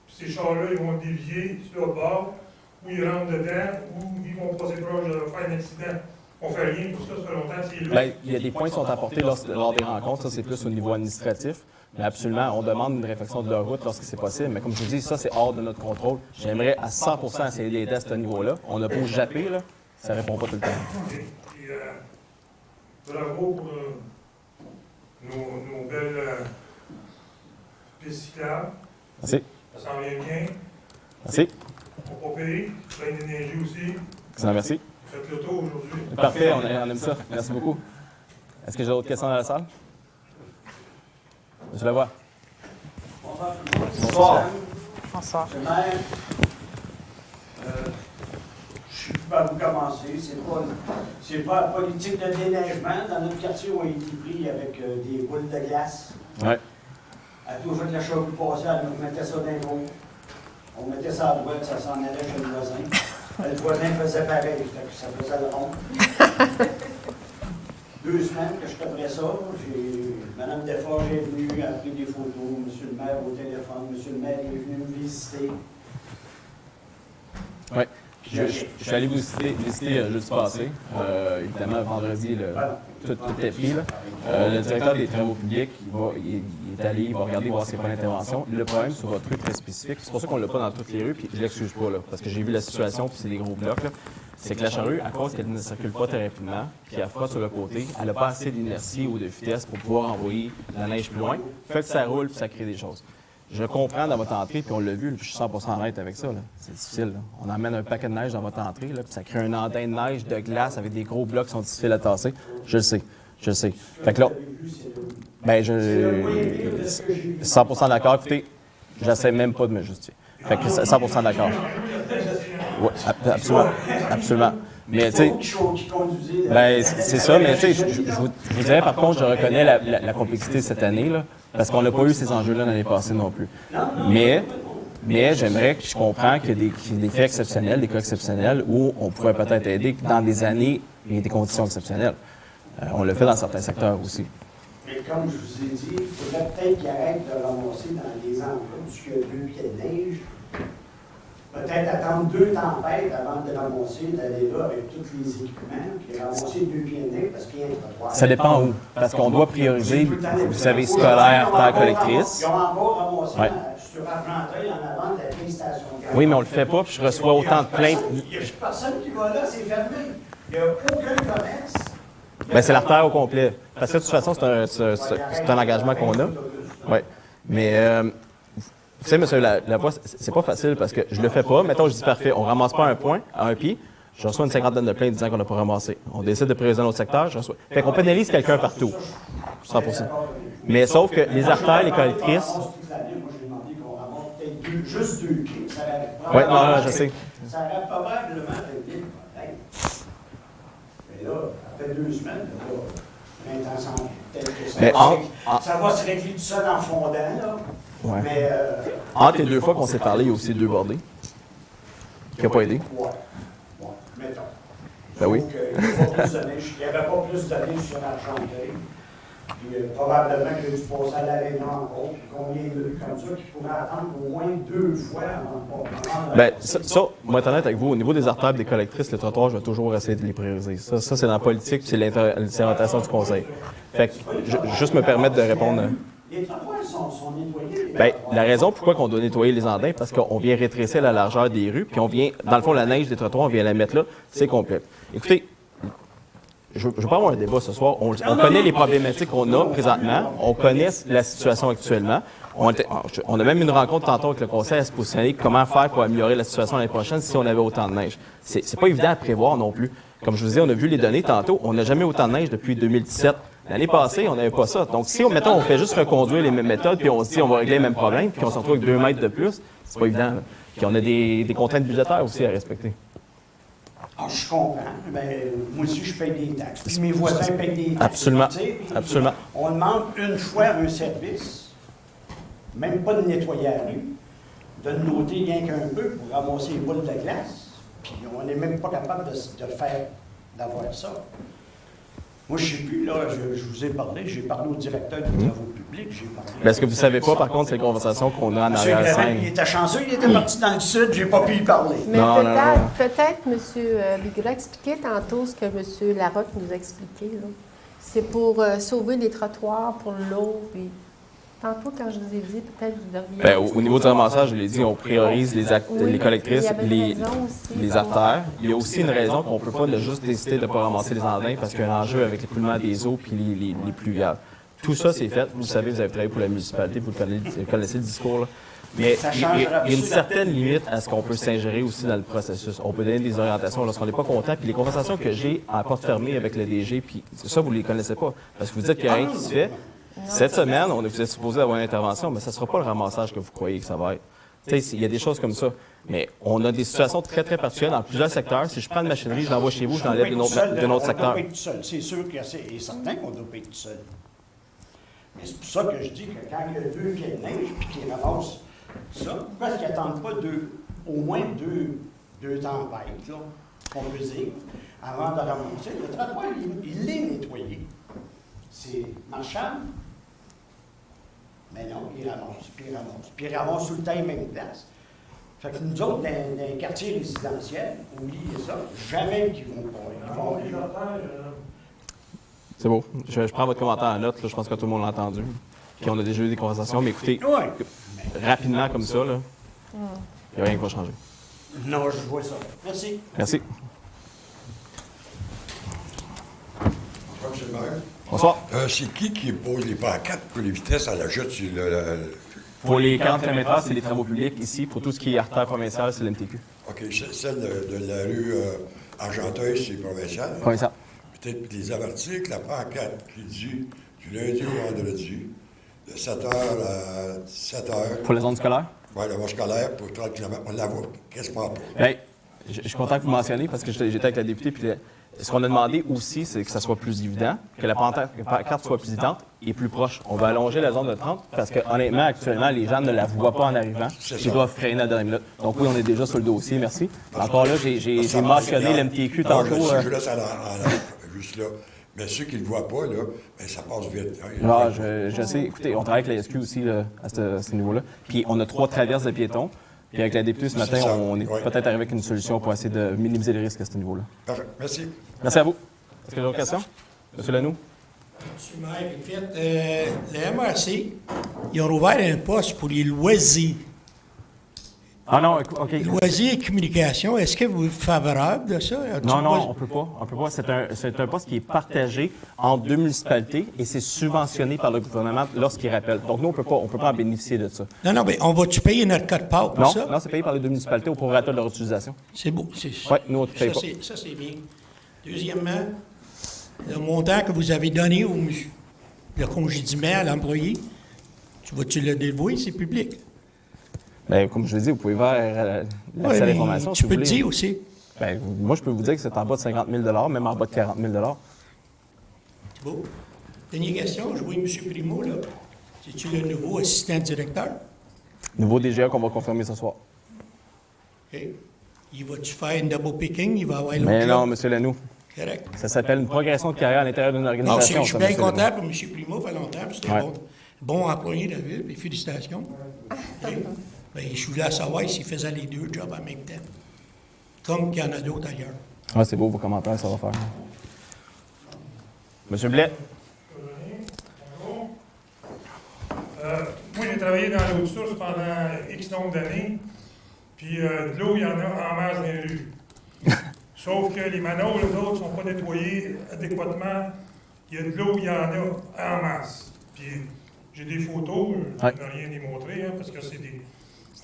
puis ces chars-là, ils vont dévier sur l'autre bord, ou ils rentrent dedans, ou ils vont passer proche de faire un accident. On fait rien pour ça, ça fait longtemps, c'est là. Bien, il y a des points qui sont apportés lors des rencontres. Ça, c'est plus au niveau administratif. Mais absolument, on demande une réflexion de leur route lorsque c'est possible. Mais comme je vous dis, ça, c'est hors de notre contrôle. J'aimerais à 100% essayer d'aider à ce niveau-là. On a beau japper, là, ça ne répond pas tout le temps. Puis, bravo pour nos belles pistes cyclables. Merci. Ça s'en vient bien. Merci. on pas payé, plein d'énergie aussi. Excellent, merci. Faites le tour aujourd'hui. Parfait, on aime ça. Merci beaucoup. Est-ce que j'ai d'autres questions dans la salle? Je la vois. Bonsoir. Bonsoir. Le maire, je suis par où commencer. C'est pas la politique de déneigement. Dans notre quartier, on a été pris avec des boules de glace. Ouais. À tout fait de la cheveux passée, on mettait ça dans les gros. On mettait ça à droite, ça s'en allait chez le voisin. Le voisin faisait pareil, ça faisait le rond. 2 semaines que je après ça, Mme Desforges est venue, a pris des photos, M. le maire au téléphone, M. le maire est venu me visiter. Oui. Je suis allé vous visiter jeudi passé. Évidemment, vendredi, tout est pris. Là. Le directeur des travaux publics, il est allé, il va regarder, voir s'il n'y a pas d'intervention. Le problème sur votre rue très spécifique, c'est pour ça qu'on ne l'a pas dans toutes les rues, puis je ne l'excuse pas, là, parce que j'ai vu la situation, puis c'est des gros blocs. C'est que la charrue, à cause qu'elle ne circule pas très rapidement, puis elle frotte sur le côté, elle n'a pas assez d'inertie ou de vitesse pour pouvoir envoyer la neige plus loin. Fait que ça roule, puis ça crée des choses. Je comprends dans votre entrée, puis on l'a vu, puis je suis 100% honnête avec ça. C'est difficile. Là. On emmène un paquet de neige dans votre entrée, là, puis ça crée un andain de neige, de glace, avec des gros blocs qui sont difficiles à tasser. Je le sais. Je le sais. Fait que là, ben, je 100% d'accord. Écoutez, j'essaie même pas de me justifier. Fait que 100% d'accord. Oui, absolument. Absolument. Mais tu sais, ben, c'est ça, mais tu sais, je vous dirais par contre, je reconnais la complexité de cette année, là, parce qu'on n'a pas eu ces enjeux-là l'année passée non plus. Mais j'aimerais que je comprends qu'il y a des faits exceptionnels, des cas exceptionnels, où on pourrait peut-être aider dans des années et des conditions exceptionnelles. On le fait dans certains secteurs aussi. Mais comme je vous ai dit, il faudrait peut-être qu'ils arrêtent de ramasser dans des endroits où il y a 2 pieds de neige. Peut-être attendre 2 tempêtes avant de ramasser, d'aller là avec tous les équipements, puis ramasser 2 pieds de neige parce qu'il y a un trottoir. Ça dépend où. Parce qu'on doit prioriser, vous savez, scolaire, terre collectrice. Ils ont encore ramassé sur Argenteuil en avant de la vieille station de gare. Oui, mais on le fait pas, puis je reçois autant de plaintes. Il n'y a personne qui va là, c'est fermé. Il n'y a aucun commerce. Bien, c'est l'artère au complet. Parce que de toute façon, c'est un engagement qu'on a. Oui. Mais, vous savez, monsieur Lavoie, c'est pas facile parce que je le fais pas. Mettons, je dis parfait, on ramasse pas un point à un pied. Je reçois une 50aine de plaintes disant qu'on n'a pas ramassé. On décide de prioriser un autre secteur, je reçois. Fait qu'on pénalise quelqu'un partout. 100%. Mais sauf que les artères, les collectrices. Moi, j'ai demandé qu'on ramasse peut-être juste 2 pieds. Oui, non, je sais. Ça aurait probablement réglé le problème. Mais là, après 2 semaines, l'intention, peut-être que ça va se régler tout seul en fondant, là. Ouais. Mais, entre les 2 fois qu'on s'est parlé, il y a aussi 2 bordées. Qui n'ont pas aidé. Ouais, mettons. Ben oui. Donc, il n'y avait pas plus de neige sur Argenteuil. Puis probablement qu'il a dû passer à la Réunion encore. Puis combien de rues comme ça qui pourraient attendre au moins 2 fois avant de pas. Bien, ça, moi, être honnête avec vous, au niveau des artères, des collectrices, les trottoirs, je vais toujours essayer de les prioriser. Ça c'est dans la politique, c'est l'interprétation du conseil. Fait que, juste me permettre de répondre. Les trottoirs sont nettoyés. Bien, la raison pourquoi on doit nettoyer les andins, parce qu'on vient rétrécir la largeur des rues, puis on vient, dans le fond, la neige des trottoirs, on vient la mettre là, c'est complet. Écoutez, je ne veux pas avoir un débat ce soir. On connaît les problématiques qu'on a présentement, on connaît la situation actuellement. On a même une rencontre tantôt avec le conseil à se positionner comment faire pour améliorer la situation l'année prochaine si on avait autant de neige. C'est pas évident à prévoir non plus. Comme je vous disais, on a vu les données tantôt, on n'a jamais autant de neige depuis 2017. L'année passée, on n'avait pas ça. Donc, si, mettons, on fait juste reconduire les mêmes méthodes, puis on se dit on va régler les mêmes problèmes, puis on se retrouve avec 2 mètres de plus, c'est pas évident. Là. Puis on a des contraintes budgétaires aussi à respecter. Alors, je comprends. Ben, moi aussi, je paye des taxes. Puis mes voisins payent des taxes. Absolument. Absolument. On demande une fois un service, même pas de nettoyer la rue, de nous noter rien qu'un peu pour ramasser les boules de glace. Puis on n'est même pas capable d'avoir ça. Moi, je ne sais plus, là, je vous ai parlé, j'ai parlé au directeur des travaux publics, j'ai parlé... Mais est-ce que vous ne savez pas, par contre, ces conversations qu'on a en Monsieur arrière-scène? il était chanceux, il était parti dans le sud, j'ai pas pu y parler. Mais Non, peut-être, M. Bigula expliquait tantôt ce que M. Larocque nous a expliqué. C'est pour sauver les trottoirs, pour l'eau. Puis tantôt, quand je vous ai dit, peut-être vous devriez... Bien, au niveau du ramassage, je l'ai dit, on priorise les collectrices, les artères. Il y a aussi une raison qu'on ne peut pas juste décider de ne pas ramasser les andins parce qu'il y a un enjeu avec l'écoulement des eaux et les pluviales. Tout ça, c'est fait. Vous le savez, vous avez travaillé pour la municipalité, vous connaissez le discours. Là. Mais Ça il y a changera une certaine limite à ce qu'on peut s'ingérer aussi dans le processus. On peut donner des orientations lorsqu'on n'est pas content. Puis les conversations que j'ai en porte fermée avec le DG, puis ça, vous ne les connaissez pas. Parce que vous dites qu'il n'y a rien qui se fait. Cette semaine, vous êtes supposé avoir une intervention, mais ça ne sera pas le ramassage que vous croyez que ça va être. Tu sais, il y a des choses comme ça. Mais on a des situations très, très particulières dans plusieurs secteurs. Si je prends une machinerie, je l'envoie chez vous, je l'enlève d'un autre secteur. On ne doit pas être tout seul. C'est sûr que c'est certain qu'on ne doit pas être tout seul. Mais c'est pour ça que je dis que quand il y a 2 pieds de neige puis qu'ils ramassent ça, pourquoi est-ce qu'ils n'attendent pas au moins deux tempêtes, là, qu'on peut dire, avant de ramasser? Le trottoir, il est nettoyé. C'est marchable. Mais non, il ramasse, puis il ramasse. Puis il ramasse tout le temps les mêmes places. Fait que nous autres, dans les quartiers résidentiels, oubliez ça, jamais qu'ils vont pas. C'est beau. Je prends votre commentaire en note. Là. Je pense que tout le monde l'a entendu. Puis on a déjà eu des conversations. Mais écoutez, rapidement comme ça, il n'y a rien qui va changer. Non, je vois ça. Merci. Merci. Bonsoir, M. le maire. Bonsoir. C'est qui pose les pancartes pour les vitesses à la jette sur le... Pour les 40 km/h, c'est les travaux publics. Ici, pour tout ce qui est artère provinciale, c'est l'MTQ. OK, celle de la rue Argenteuil, c'est provincial. Provincial. Peut-être les avertir que la pancarte qui dit du lundi au vendredi, de 7h à 17h. Pour la zone scolaire? Oui, la voie scolaire, pour 30 km, on la voit quasiment pas. Bien, je suis content que vous mentionniez parce que j'étais avec la députée. Puis ce qu'on a demandé aussi, c'est que ça soit plus évident, que la pancarte soit plus évidente et plus proche. On va allonger la zone de 30 parce que, honnêtement, actuellement, les gens ne la voient pas en arrivant. Ils doivent freiner à la dernière minute. Donc, oui, on est déjà sur le dossier, merci. Encore là, j'ai mentionné l'MTQ tantôt. Je laisse juste là. Mais ceux qui ne le voient pas, là, bien, ça passe vite. Non, je sais. Écoutez, on travaille avec la SQ aussi là, à ce niveau-là. Puis, on a 3 traverses de piétons. Puis, avec la députée ce matin, on est peut-être arrivé avec une solution pour essayer de minimiser les risques à ce niveau-là. Parfait. Merci. Merci à vous. Est-ce qu'il y a d'autres questions? M. Lanoux? Monsieur le maire, en fait, le MRC, ils ont ouvert un poste pour les loisirs. Ah non, OK. Loisirs et communication, est-ce que vous êtes favorable de ça? Non, on peut pas. On peut pas. C'est un poste qui est partagé entre 2 municipalités et c'est subventionné par le gouvernement lorsqu'il rappelle. Donc, nous, on peut pas en bénéficier de ça. Non, mais on va-tu payer notre code part pour ça? Non, c'est payé par les 2 municipalités au prorata de leur utilisation. C'est beau. Oui, nous, on ne paye pas. Ça, c'est bien. Deuxièmement, le montant que vous avez donné le congédiement à l'employé, vas-tu le dévouer? C'est public. Bien, comme je l'ai dit, vous pouvez voir l'accès à l'information. Tu peux le dire aussi. Bien, moi, je peux vous dire que c'est en bas de 50 000 même en bas de 40 000 C'est beau. Dernière question, je vois M. Primo, là. C'est-tu le nouveau assistant directeur? Nouveau DGA qu'on va confirmer ce soir. OK. Il va-tu faire une double picking? Il va avoir l'autre Mais job? non, M. Lanoux. Correct. Ça s'appelle une progression de carrière à l'intérieur d'une Non, organisation. je suis bien content pour M. Primo, ça fait longtemps, puis c'était bon employé de la ville, puis félicitations. Okay. Ben, je voulais savoir s'il faisait les 2 jobs en même temps, comme qu'il y en a d'autres ailleurs. Ah, c'est beau vos commentaires, ça va faire. Monsieur Blais. Moi, j'ai travaillé dans l'eau de source pendant X nombre d'années, puis de l'eau, il y en a en masse dans les rues. Sauf que les manœuvres, les autres, ne sont pas nettoyés adéquatement. Il y a de l'eau, il y en a en masse. Puis j'ai des photos, je ne peux rien démontrer, parce que c'est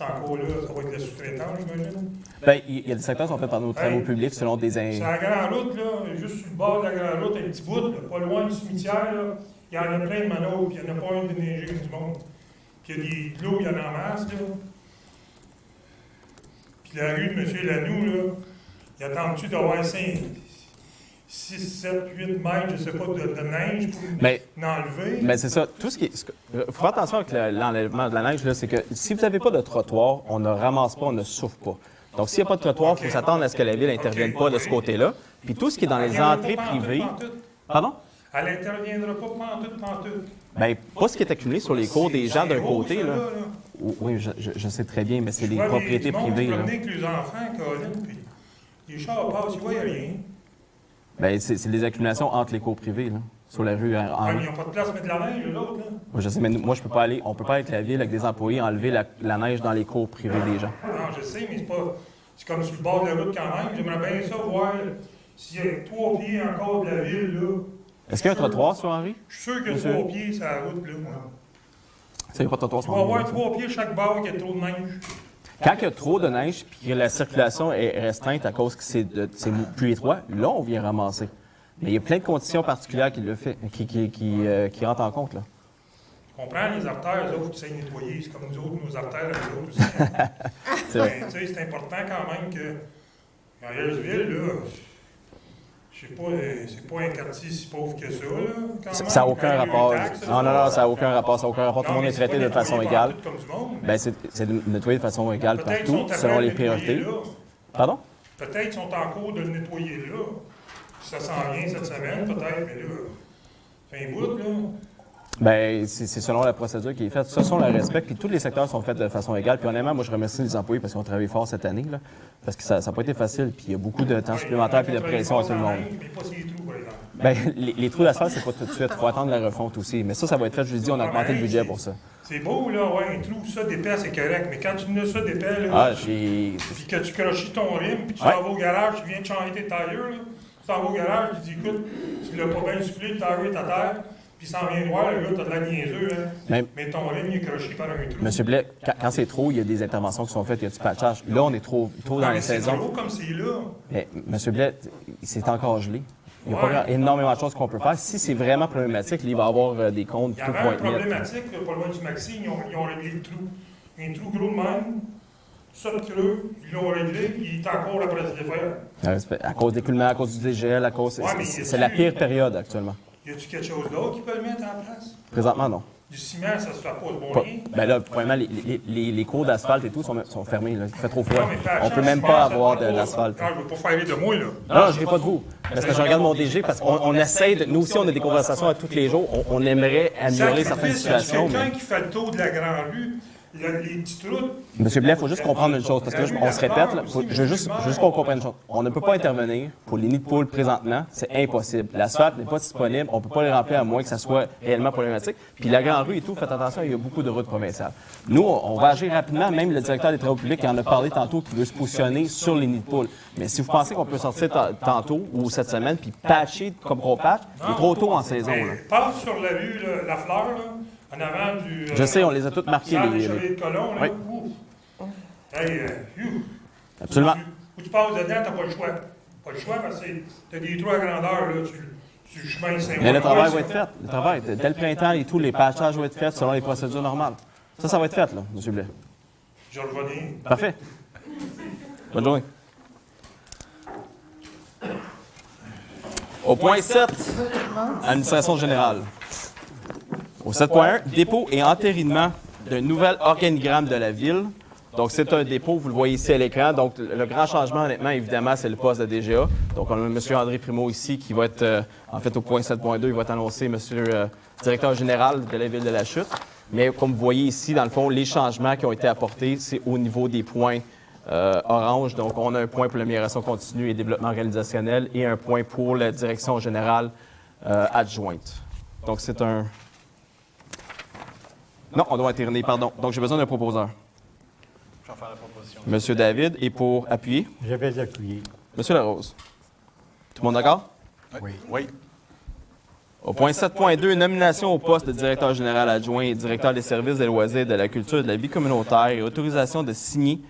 encore là, ça va être de la sous-traitance, j'imagine. Bien, il y a des secteurs qui sont faits par nos travaux publics selon des... C'est la grande route, là, juste sur le bord de la grande route, un petit bout, là, pas loin du cimetière, là, il y en a plein de manœuvres, puis il n'y en a pas un déneigé du monde. Puis il y a de l'eau, il y en a en masse, là. Puis la rue de M. Lanoux, là, il attend-tu d'avoir 5, 6, 7, 8 mètres, je ne sais pas, de neige pour l'enlever? Mais c'est ça. Tout ce qui faut faire attention avec l'enlèvement de la neige, c'est que si vous n'avez pas de trottoir, on ne ramasse pas, on ne souffle pas. Donc, s'il n'y a pas de trottoir, il faut s'attendre à ce que la ville n'intervienne pas de ce côté-là. Puis tout ce qui est dans les entrées privées... Pardon? Elle n'interviendra pas pantoute. Bien, pas ce qui est accumulé sur les cours des gens d'un côté, là. Oui, je sais très bien, mais c'est des propriétés privées, là. Je avec les enfants, Colin, puis les chars passent, ils voient rien. Bien, c'est des accumulations entre les cours privés, là, sur la rue. Ils n'ont pas de place pour mettre de la neige, l'autre, là. Je sais, mais moi, je peux pas aller... On peut pas avec la ville, avec des employés, enlever la neige dans les cours privés des gens. Non, je sais, mais c'est pas... C'est comme sur le bord de la route quand même. J'aimerais bien ça voir s'il y a 3 pieds encore de la ville, là. Est-ce qu'il y a un trottoir sur Henri? Je suis sûr qu'il y a 3 pieds sur la route, là, moi. C'est pas trottoir Il va y avoir 3 pieds chaque bord qu'il y a trop de neige. Quand il y a trop de neige et que la circulation est restreinte à cause que c'est plus étroit, là, on vient ramasser. Mais il y a plein de conditions particulières qui rentrent en compte, là. Je comprends, les artères, eux autres, qui savent nettoyer. C'est comme nous autres, nos artères, les autres aussi. C'est vrai. Mais, tu sais, c'est important quand même que, en Ellisville, là, je sais pas, c'est pas un quartier si pauvre que ça, là, quand même. Ça n'a aucun rapport. Non, ça n'a aucun rapport. Tout le monde est traité de façon égale. Ben, c'est de nettoyer de façon égale partout, selon les priorités. Pardon? Peut-être qu'ils sont en cours de le nettoyer là. Ça s'en vient cette semaine, peut-être, mais là, c'est un bout, là. Bien, c'est selon la procédure qui est faite. Ça, on le respecte, puis tous les secteurs sont faits de façon égale. Puis honnêtement, moi, je remercie les employés parce qu'ils ont travaillé fort cette année, là, parce que ça n'a pas été facile, puis il y a beaucoup de temps supplémentaire puis de pression à tout le monde. Mais pas ces trous, par exemple. Bien, les trous d'asphalte, c'est pas tout de suite. Il faut attendre la refonte aussi. Mais ça va être fait. Je vous dis, on a augmenté le budget pour ça. C'est beau, là, ouais, un trou, ça d'épais, c'est correct. Mais quand tu n'as ça d'épais, là, puis que tu crochis ton rime, puis tu t'en vas au garage, tu viens de changer tes tailleurs, là, tu t'en vas au garage, tu dis, écoute, tu l'as pas bien soufflé, le tailleur est à terre. Puis il s'en vient voir, le gars, t'as de la niaiseux, hein. Mais ton rime, il est croché par un trou. Monsieur Blais, quand c'est trop, il y a des interventions qui sont faites, il y a du patchage. Là, on est trop dans les saisons. C'est trop comme c'est là. Mais, Monsieur Blais, c'est encore gelé. Il n'y a pas énormément de choses qu'on peut faire. Si c'est vraiment problématique, il va y avoir des comptes tout pointés. Il y avait une problématique, là, pas loin du Maxi, ils ont réglé le trou. Un trou gros de même, ça de creux, ils l'ont réglé, puis il est encore après se défaire. À cause d'écoulement, à cause du dégel, à cause... c'est la pire période actuellement. Y a-tu quelque chose d'autre qui peut le mettre en place? Présentement, non. Du ciment, ça se fait pas, c'est bon rien? Bien là, premièrement, les cours d'asphalte et tout sont fermés. Là. Il fait trop froid. On peut même pas avoir d'asphalte. Je ne veux pas faire de moi, là. Non, je ne pas de vous. Parce que je regarde mon DG, parce qu'on essaie de... Nous aussi, on a des conversations à tous les jours. On aimerait améliorer certaines situations. Quelqu'un qui fait le tour de la grande rue, les petites routes... Monsieur Blais, il faut juste comprendre une chose, parce que là, on se répète, là, je veux juste qu'on comprenne une chose. On ne peut pas intervenir pour les nids de poules présentement, c'est impossible. L'asphalte n'est pas disponible, on ne peut pas les remplir à moins que ça soit réellement problématique. Puis la grande rue et tout, faites attention, il y a beaucoup de routes provinciales. Nous, on va agir rapidement, même le directeur des travaux publics qui en a parlé tantôt, qui veut se positionner sur les nids de poules. Mais si vous pensez qu'on peut sortir tantôt ou cette semaine, puis patcher comme qu'on patch, il est trop tôt en saison. Passe sur la rue, la fleur, là. En avant du... je sais, on les a toutes marquées. Les chevaliers de colon, là. Oui. Hey, absolument. Où tu passes dedans, t'as pas le choix. Pas le choix parce que t'as des trous à grandeur, là, tu chemin Saint-Roch. Mais le travail va être fait. Le travail, dès le printemps et tout, les patchages vont être faits selon les procédures normales. Ça va être fait, là, M. Blais. Je reviens. Parfait. Bonne journée. Au point 7, administration générale. Au 7.1, dépôt et entérinement d'un nouvel organigramme de la Ville. Donc, c'est un dépôt, vous le voyez ici à l'écran. Donc, le grand changement, honnêtement, évidemment, c'est le poste de DGA. Donc, on a M. André Primo ici qui va être, en fait, au point 7.2, il va être annoncé M. le directeur général de la Ville de la Chute. Mais comme vous voyez ici, dans le fond, les changements qui ont été apportés, c'est au niveau des points orange. Donc, on a un point pour l'amélioration continue et développement organisationnel et un point pour la direction générale adjointe. Donc, c'est un... Non, on doit intervenir, pardon. Donc, j'ai besoin d'un proposeur. Je vais faire la proposition. Monsieur David, et pour appuyer? Je vais appuyer. Monsieur Larose. Tout le monde d'accord? Oui. Au point 7.2, nomination au poste de directeur général adjoint et directeur des services des loisirs, de la culture et de la vie communautaire et autorisation de signer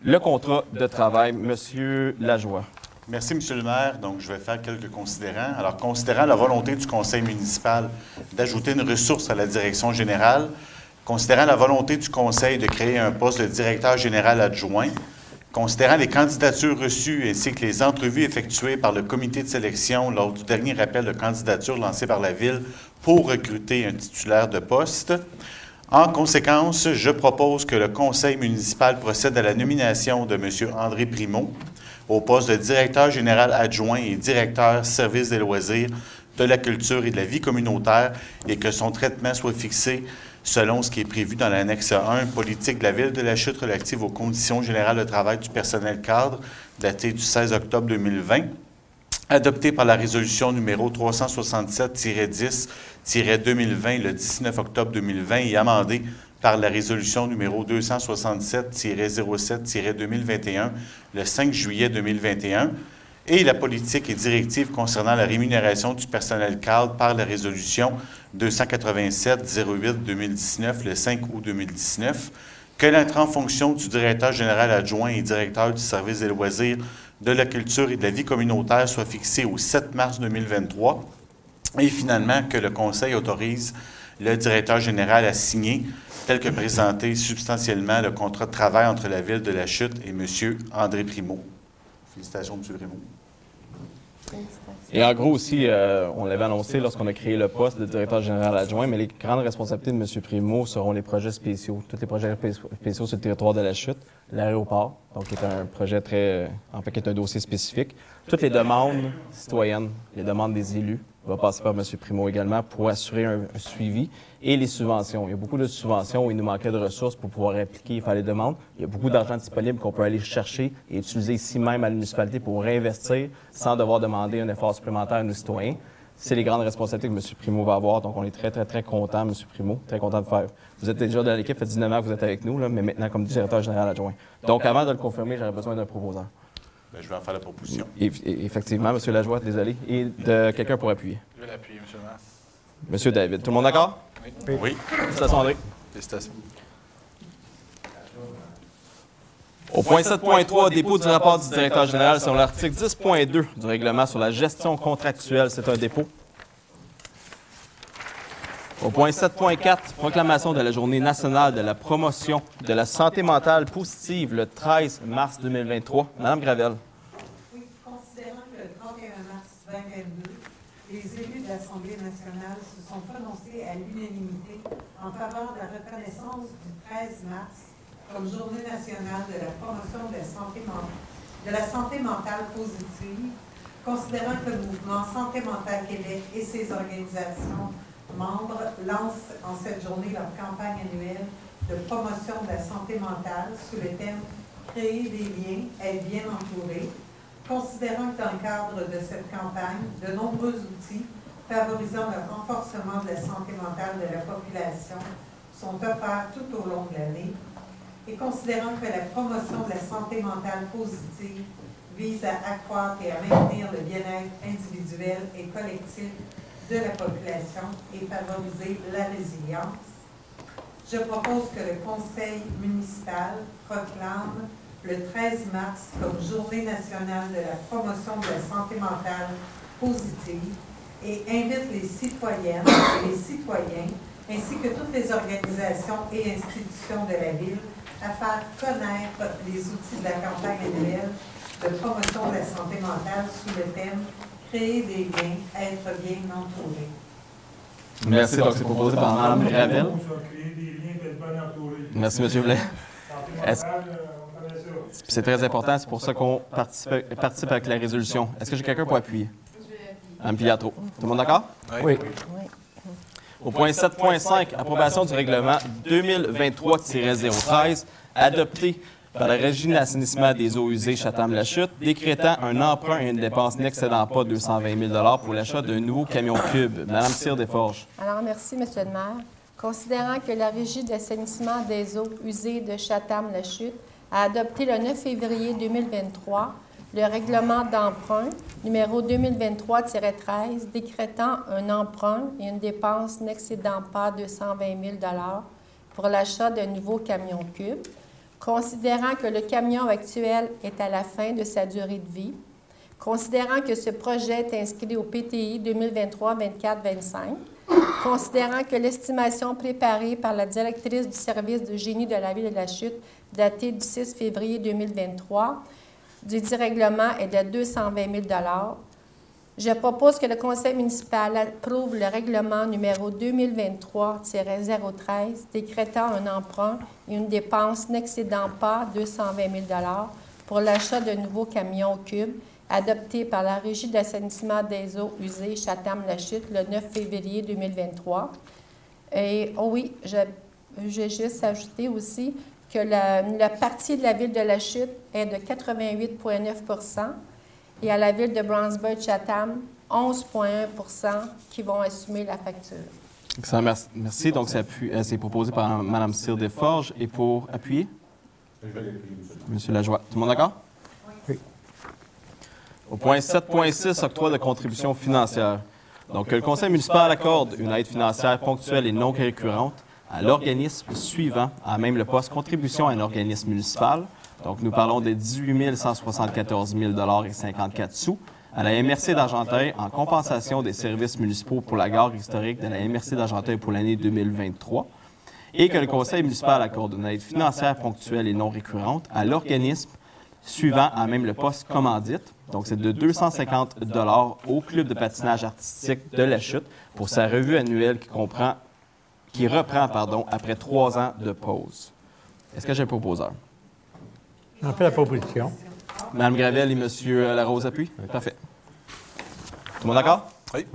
le contrat de travail. Monsieur Lajoie. Merci, M. le maire. Donc, je vais faire quelques considérants. Alors, considérant la volonté du conseil municipal d'ajouter une ressource à la direction générale, considérant la volonté du conseil de créer un poste de directeur général adjoint, considérant les candidatures reçues ainsi que les entrevues effectuées par le comité de sélection lors du dernier appel de candidature lancé par la Ville pour recruter un titulaire de poste, en conséquence, je propose que le conseil municipal procède à la nomination de M. André Primo au poste de directeur général adjoint et directeur service des loisirs, de la culture et de la vie communautaire et que son traitement soit fixé selon ce qui est prévu dans l'annexe 1, politique de la Ville de la Chute relative aux conditions générales de travail du personnel cadre, datée du 16 octobre 2020, adoptée par la résolution numéro 367-10-2020 le 19 octobre 2020 et amendée par la résolution numéro 267-07-2021 le 5 juillet 2021, et la politique et directive concernant la rémunération du personnel cadre par la résolution 287-08-2019, le 5 août 2019, que l'entrée en fonction du directeur général adjoint et directeur du service des loisirs, de la culture et de la vie communautaire soit fixée au 7 mars 2023, et finalement que le Conseil autorise le directeur général à signer, tel que présenté substantiellement, le contrat de travail entre la Ville de la Chute et M. André Primeau. Félicitations, M. Primeau. Et en gros aussi, on l'avait annoncé lorsqu'on a créé le poste de directeur général adjoint, mais les grandes responsabilités de M. Primeau seront les projets spéciaux, tous les projets spéciaux sur le territoire de la Chute, l'aéroport, donc qui est un projet qui est un dossier spécifique. Toutes les demandes citoyennes, les demandes des élus, va passer par M. Primeau également pour assurer un suivi. Et les subventions. Il y a beaucoup de subventions où il nous manquait de ressources pour pouvoir appliquer et faire les demandes. Il y a beaucoup d'argent disponible qu'on peut aller chercher et utiliser ici même à la municipalité pour réinvestir sans devoir demander un effort supplémentaire à nos citoyens. C'est les grandes responsabilités que M. Primeau va avoir. Donc, on est très, très, très content, M. Primeau, très content de faire. Vous êtes déjà dans l'équipe, ça fait 19 ans que vous êtes avec nous, là, mais maintenant comme directeur général adjoint. Donc, avant de le confirmer, j'aurais besoin d'un proposeur. Bien, je vais en faire la proposition. Effectivement, M. Lajoie, désolé. Et de quelqu'un pour appuyer. Je vais l'appuyer, M. le maire. M. David. Tout le monde d'accord? Oui. Félicitations, André. Félicitations. Au point 7.3, dépôt du rapport du directeur général selon l'article 10.2 du règlement sur la gestion contractuelle. C'est un dépôt. Au point 7.4, proclamation de la Journée nationale de la promotion de la santé mentale positive le 13 mars 2023. Madame Gravel. Oui, considérant que le 31 mars 2022, les élus de l'Assemblée nationale se sont prononcés à l'unanimité en faveur de la reconnaissance du 13 mars comme Journée nationale de la promotion de la santé mentale positive, considérant que le mouvement Santé mentale Québec et ses organisations membres lancent en cette journée leur campagne annuelle de promotion de la santé mentale sous le thème « Créer des liens, être bien entouré », considérant que dans le cadre de cette campagne, de nombreux outils favorisant le renforcement de la santé mentale de la population sont offerts tout au long de l'année, et considérant que la promotion de la santé mentale positive vise à accroître et à maintenir le bien-être individuel et collectif de la population et favoriser la résilience, je propose que le Conseil municipal proclame le 13 mars comme Journée nationale de la promotion de la santé mentale positive et invite les citoyennes et les citoyens, ainsi que toutes les organisations et institutions de la Ville, à faire connaître les outils de la campagne annuelle de promotion de la santé mentale sous le thème « Créer des liens, être bien entouré ». Merci. Donc, c'est proposé par Mme Gravel. Créer des liens, être bien entouré. Merci, M. Blais. Santé mentale, on connaît ça. C'est très important, c'est pour ça qu'on participe avec la résolution. Est-ce que j'ai quelqu'un pour appuyer? Mme Pilatro. Tout le monde d'accord? Oui. Au point 7.5, approbation du règlement 2023-013, adopté par la Régie de l'assainissement des eaux usées Chatham-la-Chute, décrétant un emprunt et une dépense n'excédant pas 220 000 pour l'achat d'un nouveau camion cube. Madame Cyr-Desforges. Alors, merci, M. le maire. Considérant que la Régie d'assainissement des eaux usées de Chatham-la-Chute a adopté le 9 février 2023 le règlement d'emprunt numéro 2023-13 décrétant un emprunt et une dépense n'excédant pas 220 000 pour l'achat d'un nouveau camion cube, considérant que le camion actuel est à la fin de sa durée de vie, considérant que ce projet est inscrit au PTI 2023-24-25, considérant que l'estimation préparée par la directrice du service de génie de la Ville de la Chute, datée du 6 février 2023, du dit règlement est de 220 000 Je propose que le Conseil municipal approuve le règlement numéro 2023-013 décrétant un emprunt et une dépense n'excédant pas 220 000 pour l'achat de nouveaux camions cubes adopté par la Régie d'assainissement des eaux usées Chatham-la-Chute le 9 février 2023. Et oui, j'ai juste ajouté aussi que la partie de la Ville de la Chute est de 88,9 et à la Ville de Brownsburg-Chatham, 11,1 qui vont assumer la facture. Excellent, merci. Donc, c'est proposé par Mme Cyr-Desforges. Et pour appuyer? M. Lajoie. Tout le monde d'accord? Oui. Au point 7.6, octroi de contributions financières. Donc, que le conseil municipal accorde une aide financière ponctuelle et non récurrente à l'organisme suivant, à même le poste contribution à un organisme municipal. Donc, nous parlons de 18 174 000 et 54 sous à la MRC d'Argenteuil en compensation des services municipaux pour la gare historique de la MRC d'Argenteuil pour l'année 2023. Et que le conseil municipal accorde une aide financière ponctuelle et non récurrente à l'organisme suivant à même le poste commandite. Donc, c'est de 250 $ au club de patinage artistique de la Chute pour sa revue annuelle qui reprend après 3 ans de pause. Est-ce que j'ai un proposeur? J'en fais la proposition. Mme Gravel et M. Larose appuient? Parfait. Tout le monde d'accord? Oui.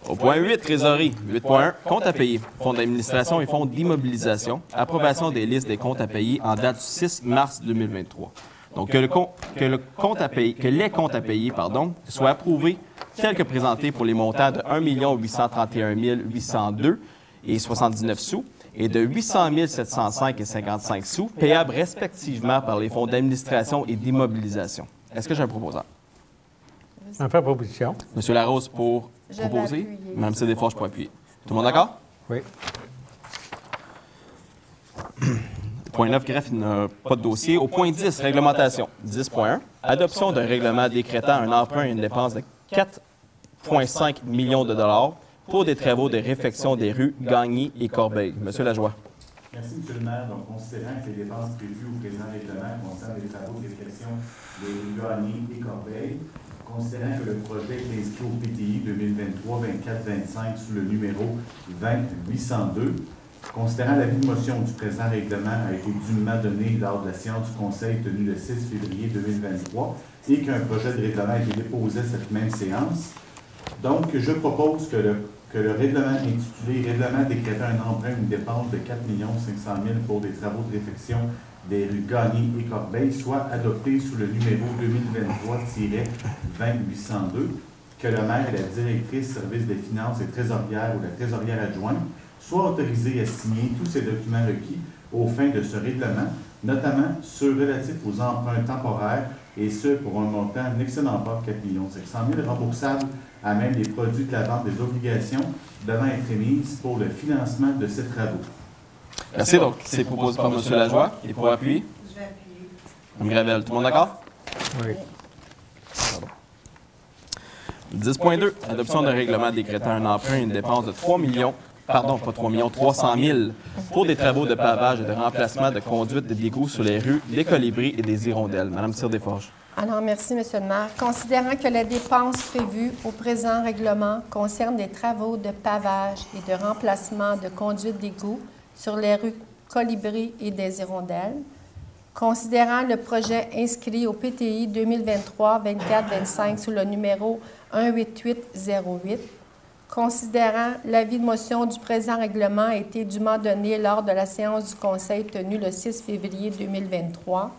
Au point 8, trésorerie. 8.1, compte à payer. Fonds d'administration et fonds d'immobilisation. Approbation des listes des comptes à payer en date du 6 mars 2023. Donc, que les comptes à payer soient approuvés tels que présentés pour les montants de 1 831 802 et 79 sous et de 800 705 et 55 sous, payables respectivement par les fonds d'administration et d'immobilisation. Est-ce que j'ai un proposeur? J'en fais la proposition. M. Larose pour proposer. Mme Sédéfort, je peux appuyer. Tout le monde d'accord? Oui. Point 9, greffe n'a pas de dossier. Au point 10, réglementation. 10.1, adoption d'un règlement décrétant un emprunt et une dépense de 4,5 millions de dollars pour des travaux de réfection des rues Gagny et Corbeil. Monsieur Lajoie. Merci, M. le maire. Donc, considérant que les dépenses prévues au présent règlement concernent les travaux de réfection des rues Gagny et Corbeil, considérant que le projet est inscrit au PTI 2023-24-25 sous le numéro 20-802, considérant l'avis de motion du présent règlement a été dûment donné lors de la séance du Conseil tenue le 6 février 2023 et qu'un projet de règlement a été déposé à cette même séance. Donc, je propose que le règlement intitulé « Règlement décrétant un emprunt ou une dépense de 4 500 000 pour des travaux de réfection des rues Gagny et Corbeil soit adopté sous le numéro 2023-20-802, que le maire et la directrice service des finances et trésorière ou la trésorière adjointe soient autorisés à signer tous ces documents requis aux fins de ce règlement, notamment ceux relatifs aux emprunts temporaires et ce pour un montant n'excédant pas 4 500 000 remboursables à même les produits de la vente des obligations devant être émises pour le financement de ces travaux. Merci. Donc, c'est proposé par M. Lajoie. Et pour appuyer? Je vais appuyer. Mme Gravel, tout le monde d'accord? Oui. 10.2, adoption d'un règlement décrétant un emprunt et une dépense de 300 000 pour des travaux de pavage et de remplacement de conduites de d'égout sur les rues des Colibris et des Hirondelles. Mme Cyr-Desforges. Alors, merci, M. le maire. Considérant que les dépenses prévues au présent règlement concernent des travaux de pavage et de remplacement de conduites d'égout sur les rues Colibri et des Hirondelles, considérant le projet inscrit au PTI 2023-24-25 sous le numéro 18808, considérant l'avis de motion du présent règlement a été dûment donné lors de la séance du Conseil tenue le 6 février 2023,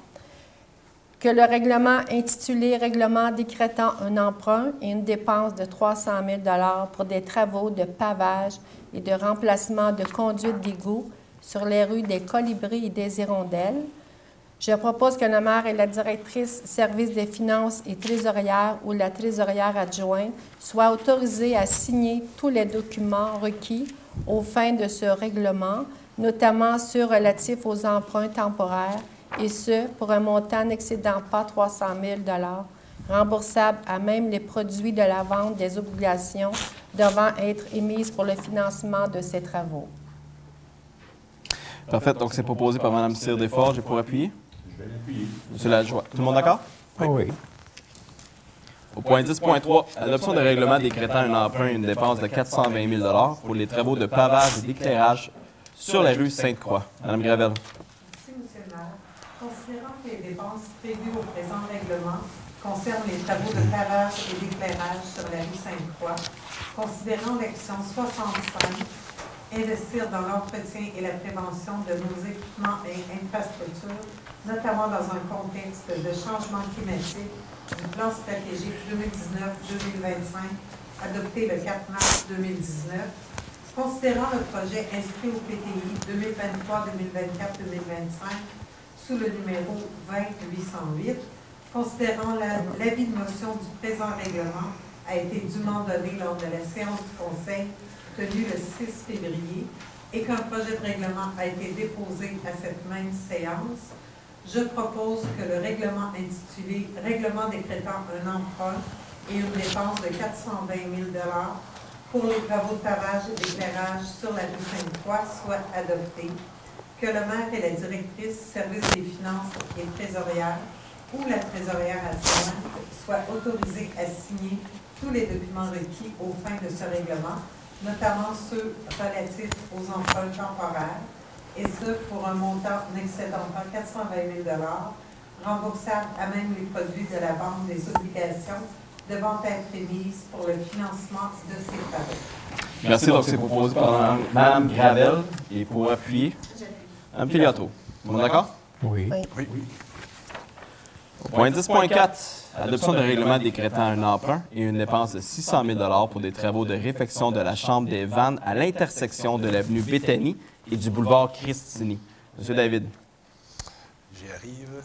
que le règlement intitulé « Règlement décrétant un emprunt et une dépense de 300 000 $ pour des travaux de pavage et de remplacement de conduites d'égout sur les rues des Colibris et des Hirondelles ». Je propose que le maire et la directrice service des finances et trésorière ou la trésorière adjointe soient autorisés à signer tous les documents requis aux fins de ce règlement, notamment ceux relatifs aux emprunts temporaires, et ce, pour un montant n'excédant pas 300 000 $ remboursables à même les produits de la vente des obligations devant être émises pour le financement de ces travaux. Parfait. Donc, c'est proposé par Mme Cyr-Desforges. Et pour appuyer? Je vais l'appuyer. M. Lajoie. Tout le monde d'accord? Oui. Au point 10.3, adoption de règlement décrétant un emprunt et une dépense de 420 000 $ pour les travaux de pavage et d'éclairage sur la rue Sainte-Croix. Mme Gravel. Merci, M. le maire. Considérant que les dépenses prévues au présent règlement concernent les travaux de pavage et d'éclairage sur la rue Sainte-Croix, considérant l'action 65, investir dans l'entretien et la prévention de nos équipements et infrastructures, notamment dans un contexte de changement climatique du plan stratégique 2019-2025, adopté le 4 mars 2019, considérant le projet inscrit au PTI 2023-2024-2025 sous le numéro 20-808, Considérant l'avis de motion du présent règlement a été dûment donné lors de la séance du Conseil tenue le 6 février et qu'un projet de règlement a été déposé à cette même séance, je propose que le règlement intitulé « Règlement décrétant un emprunt et une dépense de 420 000 pour les travaux de pavage et d'éclairage sur la rue Sainte-Croix soit adopté, que le maire et la directrice service des finances et trésorière ou la trésorière adjointe soient autorisés à signer tous les documents requis aux fins de ce règlement, notamment ceux relatifs aux emprunts temporaires, et ce pour un montant n'excédant pas 420 000 remboursable à même les produits de la vente des obligations devant être émises pour le financement de ces travaux. Merci. Donc, c'est proposé par Mme Gravel. Et pour appuyer, Mme Filiatro. Tout le monde d'accord? Oui. Oui. Au point 10.4, adoption de règlement décrétant un emprunt et une dépense de 600 000 pour des travaux de réfection de la chambre des vannes à l'intersection de l'avenue Béthanie et du boulevard Christini. Monsieur David. J'y arrive.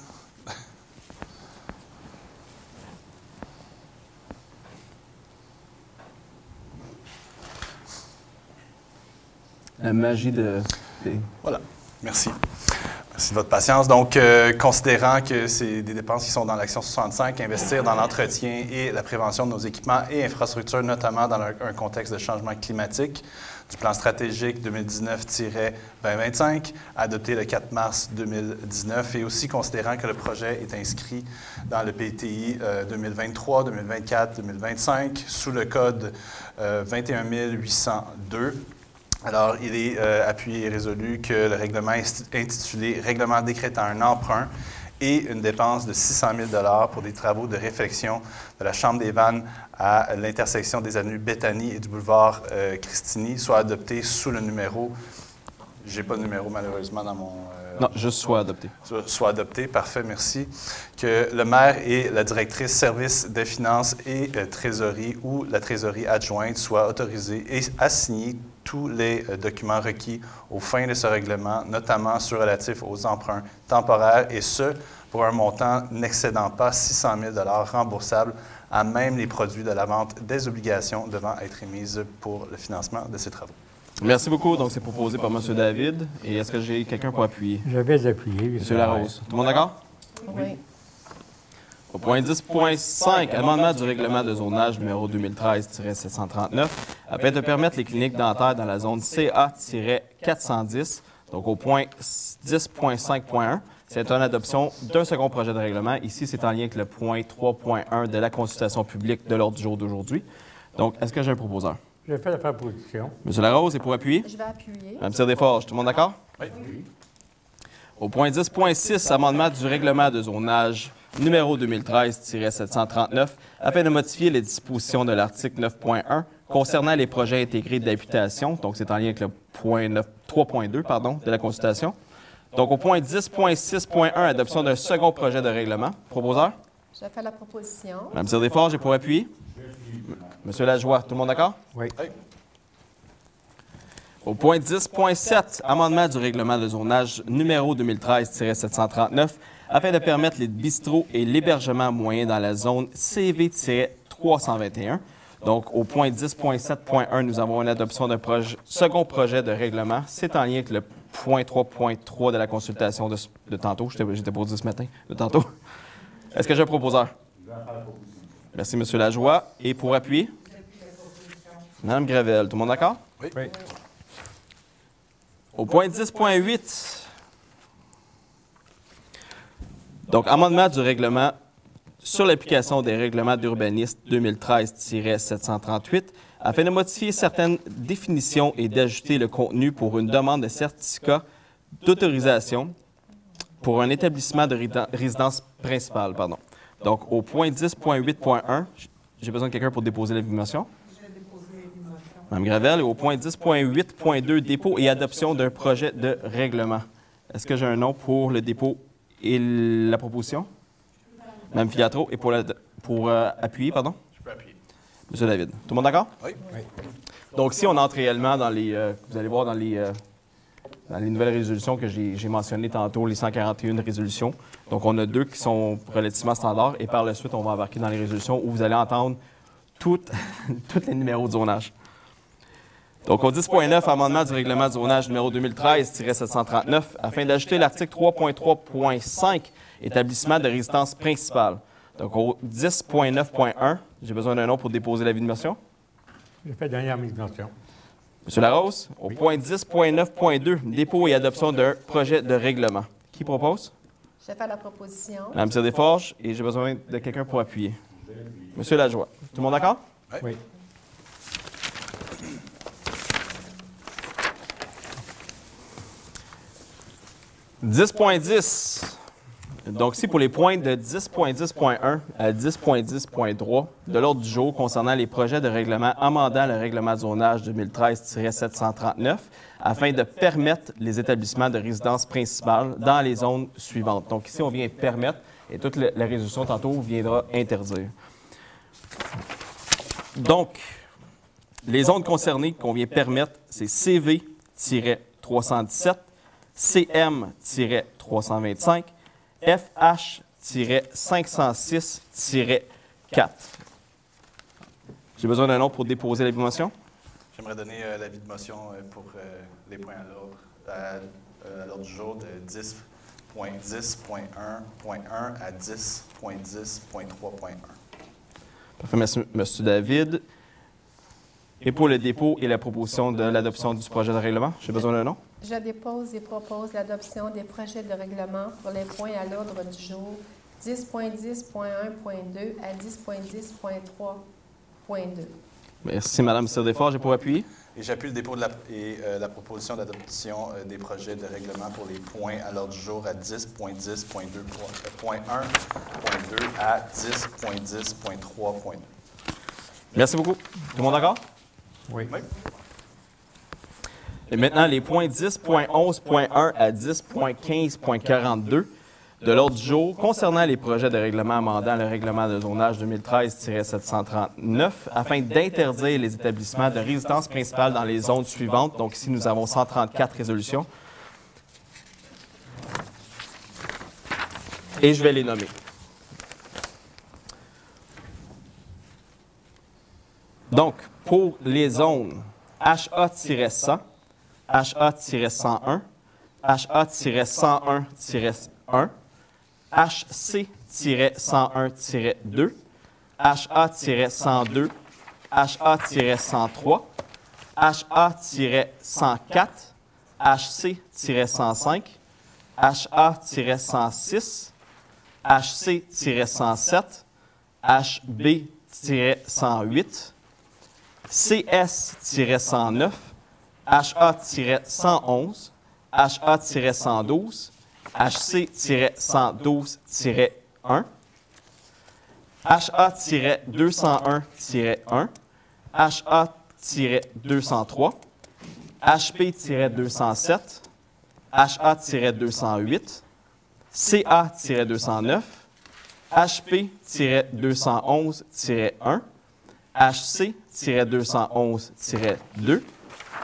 La magie de... Voilà. Merci. Merci de votre patience. Donc, considérant que c'est des dépenses qui sont dans l'action 65, investir dans l'entretien et la prévention de nos équipements et infrastructures, notamment dans un contexte de changement climatique, du plan stratégique 2019-2025, adopté le 4 mars 2019, et aussi considérant que le projet est inscrit dans le PTI 2023, 2024, 2025, sous le code 21 802. Alors, il est appuyé et résolu que le règlement intitulé « Règlement décrétant un emprunt et une dépense de 600 000 pour des travaux de réfection de la chambre des vannes à l'intersection des avenues Béthanie et du boulevard Christini soit adopté sous le numéro... Je n'ai pas de numéro, malheureusement, dans mon... non, juste soit adopté. Soit adopté, parfait, merci. Que le maire et la directrice service des finances et trésorerie ou la trésorerie adjointe soient autorisés et à signer tous les documents requis aux fins de ce règlement, notamment ceux relatifs aux emprunts temporaires, et ce, pour un montant n'excédant pas 600 000 remboursables à même les produits de la vente des obligations devant être émises pour le financement de ces travaux. Merci beaucoup. Donc, c'est proposé par M. David. Et est-ce que j'ai quelqu'un pour appuyer? Je vais appuyer. M. Larose. Tout le monde d'accord? Oui. Au point 10.5, amendement du règlement de zonage numéro 2013-739, afin de permettre les cliniques dentaires dans la zone CA-410. Donc, au point 10.5.1, c'est une adoption d'un second projet de règlement. Ici, c'est en lien avec le point 3.1 de la consultation publique de l'ordre du jour d'aujourd'hui. Donc, est-ce que j'ai un proposeur? Je fais la proposition. M. Larose, est pour appuyer? Je vais appuyer. Mme Tire-Desforges, tout le monde d'accord? Oui. Au point 10.6, amendement du règlement de zonage numéro 2013-739, afin de modifier les dispositions de l'article 9.1 concernant les projets intégrés d'habitation. Donc, c'est en lien avec le point 3.2 de la consultation. Donc, au point 10.6.1, adoption d'un second projet de règlement. Proposeur? Je fais la proposition. Mme Tire-Desforges, est pour appuyer? Monsieur Lajoie, tout le monde d'accord? Oui. Au point 10.7, amendement du règlement de zonage numéro 2013-739, afin de permettre les bistrots et l'hébergement moyen dans la zone CV-321. Donc, au point 10.7.1, nous avons une adoption d'un second projet de règlement. C'est en lien avec le point 3.3 de la consultation de tantôt. J'étais pour dire ce matin, de tantôt. Est-ce que j'ai un proposeur? Merci, M. Lajoie. Et pour appuyer? Mme Gravel. Tout le monde d'accord? Oui. Au point 10.8, donc, amendement du règlement sur l'application des règlements d'urbanisme 2013-738, afin de modifier certaines définitions et d'ajouter le contenu pour une demande de certificat d'autorisation pour un établissement de résidence principale. Donc, au point 10.8.1, j'ai besoin de quelqu'un pour déposer l'information. Mme Gravel. Et au point 10.8.2, dépôt et adoption d'un projet de règlement. Est-ce que j'ai un nom pour le dépôt et la proposition? Mme Filiatro. Et pour appuyer, pardon? Je peux appuyer. M. David. Tout le monde d'accord? Oui. Donc, si on entre réellement dans les... vous allez voir dans les dans les nouvelles résolutions que j'ai mentionnées tantôt, les 141 résolutions. Donc, on a 2 qui sont relativement standards et par la suite, on va embarquer dans les résolutions où vous allez entendre tous les numéros de zonage. Donc, au 10.9, amendement du règlement du zonage numéro 2013-739, afin d'ajouter l'article 3.3.5, établissement de résidence principale. Donc, au 10.9.1, j'ai besoin d'un nom pour déposer l'avis de motion. J'ai fait dernière mise de motion. M. Larose, au point 10.9.2, dépôt et adoption d'un projet de règlement. Qui propose? Je fais la proposition. Mme Desforges, et j'ai besoin de quelqu'un pour appuyer. M. Lajoie. Tout le monde d'accord? Oui. « 10.10. Donc, ici, pour les points de 10.10.1 à 10.10.3 de l'ordre du jour concernant les projets de règlement amendant le règlement de zonage 2013-739 afin de permettre les établissements de résidence principale dans les zones suivantes. Donc, ici, on vient permettre et toute la résolution tantôt viendra interdire. Donc, les zones concernées qu'on vient permettre, c'est CV-317, CM-325, FH-506-4. J'ai besoin d'un nom pour déposer l'avis de motion. J'aimerais donner l'avis de motion pour les points à l'ordre du jour de 10.10.1.1 à 10.10.3.1. Parfait, Monsieur David. Et pour le dépôt et la proposition de l'adoption du projet de règlement, j'ai besoin d'un nom. Je dépose et propose l'adoption des projets de règlement pour les points à l'ordre du jour 10.10.1.2 à 10.10.3.2. Merci, Mme Desforges. J'ai pour appuyer. Et j'appuie le dépôt et la proposition d'adoption des projets de règlement pour les points à l'ordre du jour à 10.10.2.1.2 à 10.10.3.2. Merci beaucoup. Tout le monde d'accord? Oui. Et maintenant, les points 10.11.1 à 10.15.42 de l'ordre du jour concernant les projets de règlement amendant le règlement de zonage 2013-739 afin d'interdire les établissements de résidence principale dans les zones suivantes. Donc ici, nous avons 134 résolutions. Et je vais les nommer. Donc, pour les zones HA-100, HA-101, HA-101-1, HC-101-2, HA-102, HA-103, HA-104, HC-105, HA-106, HC-107, HB-108, CS-109, HA-111, HA-112, HC-112-1, HA-201-1, HA-203, HP-207, HA-208, CA-209, HP-211-1, HC-211-2,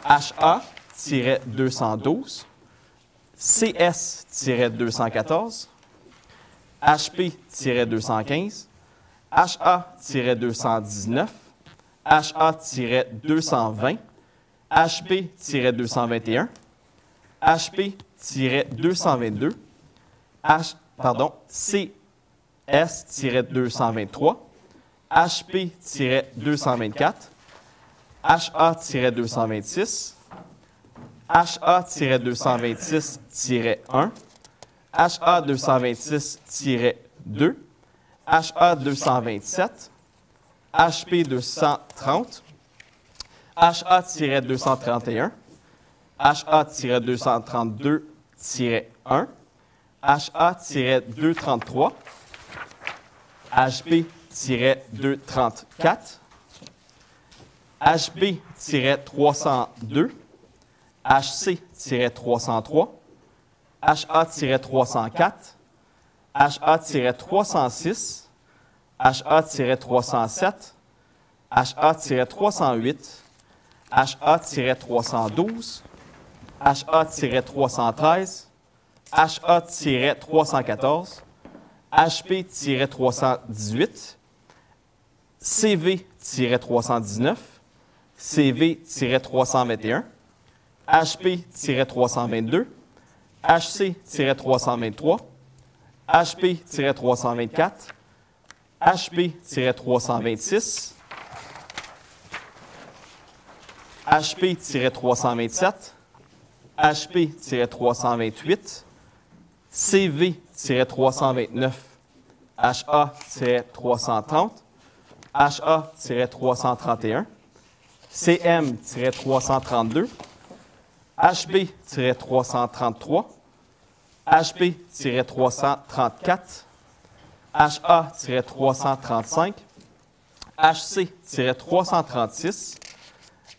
HA-212, CS-214, HP-215, HA-219, HA-220, HP-221, HP-222, CS-223, HP-224, HA-226, HA-226-1, HA-226-2, HA-227, HP-230, HA-231, HA-232-1, HA-233, HB-234, HB-302, HC-303, HA-304, HA-306, HA-307, HA-308, HA-312, HA-313, HA-314, HP-318, CV-319, CV-321, HP-322, HC-323, HP-324, HP-326, HP-327, HP-328, CV-329, HA-330, HA-331, CM-332, HB-333, HB-334, HA-335, HC-336,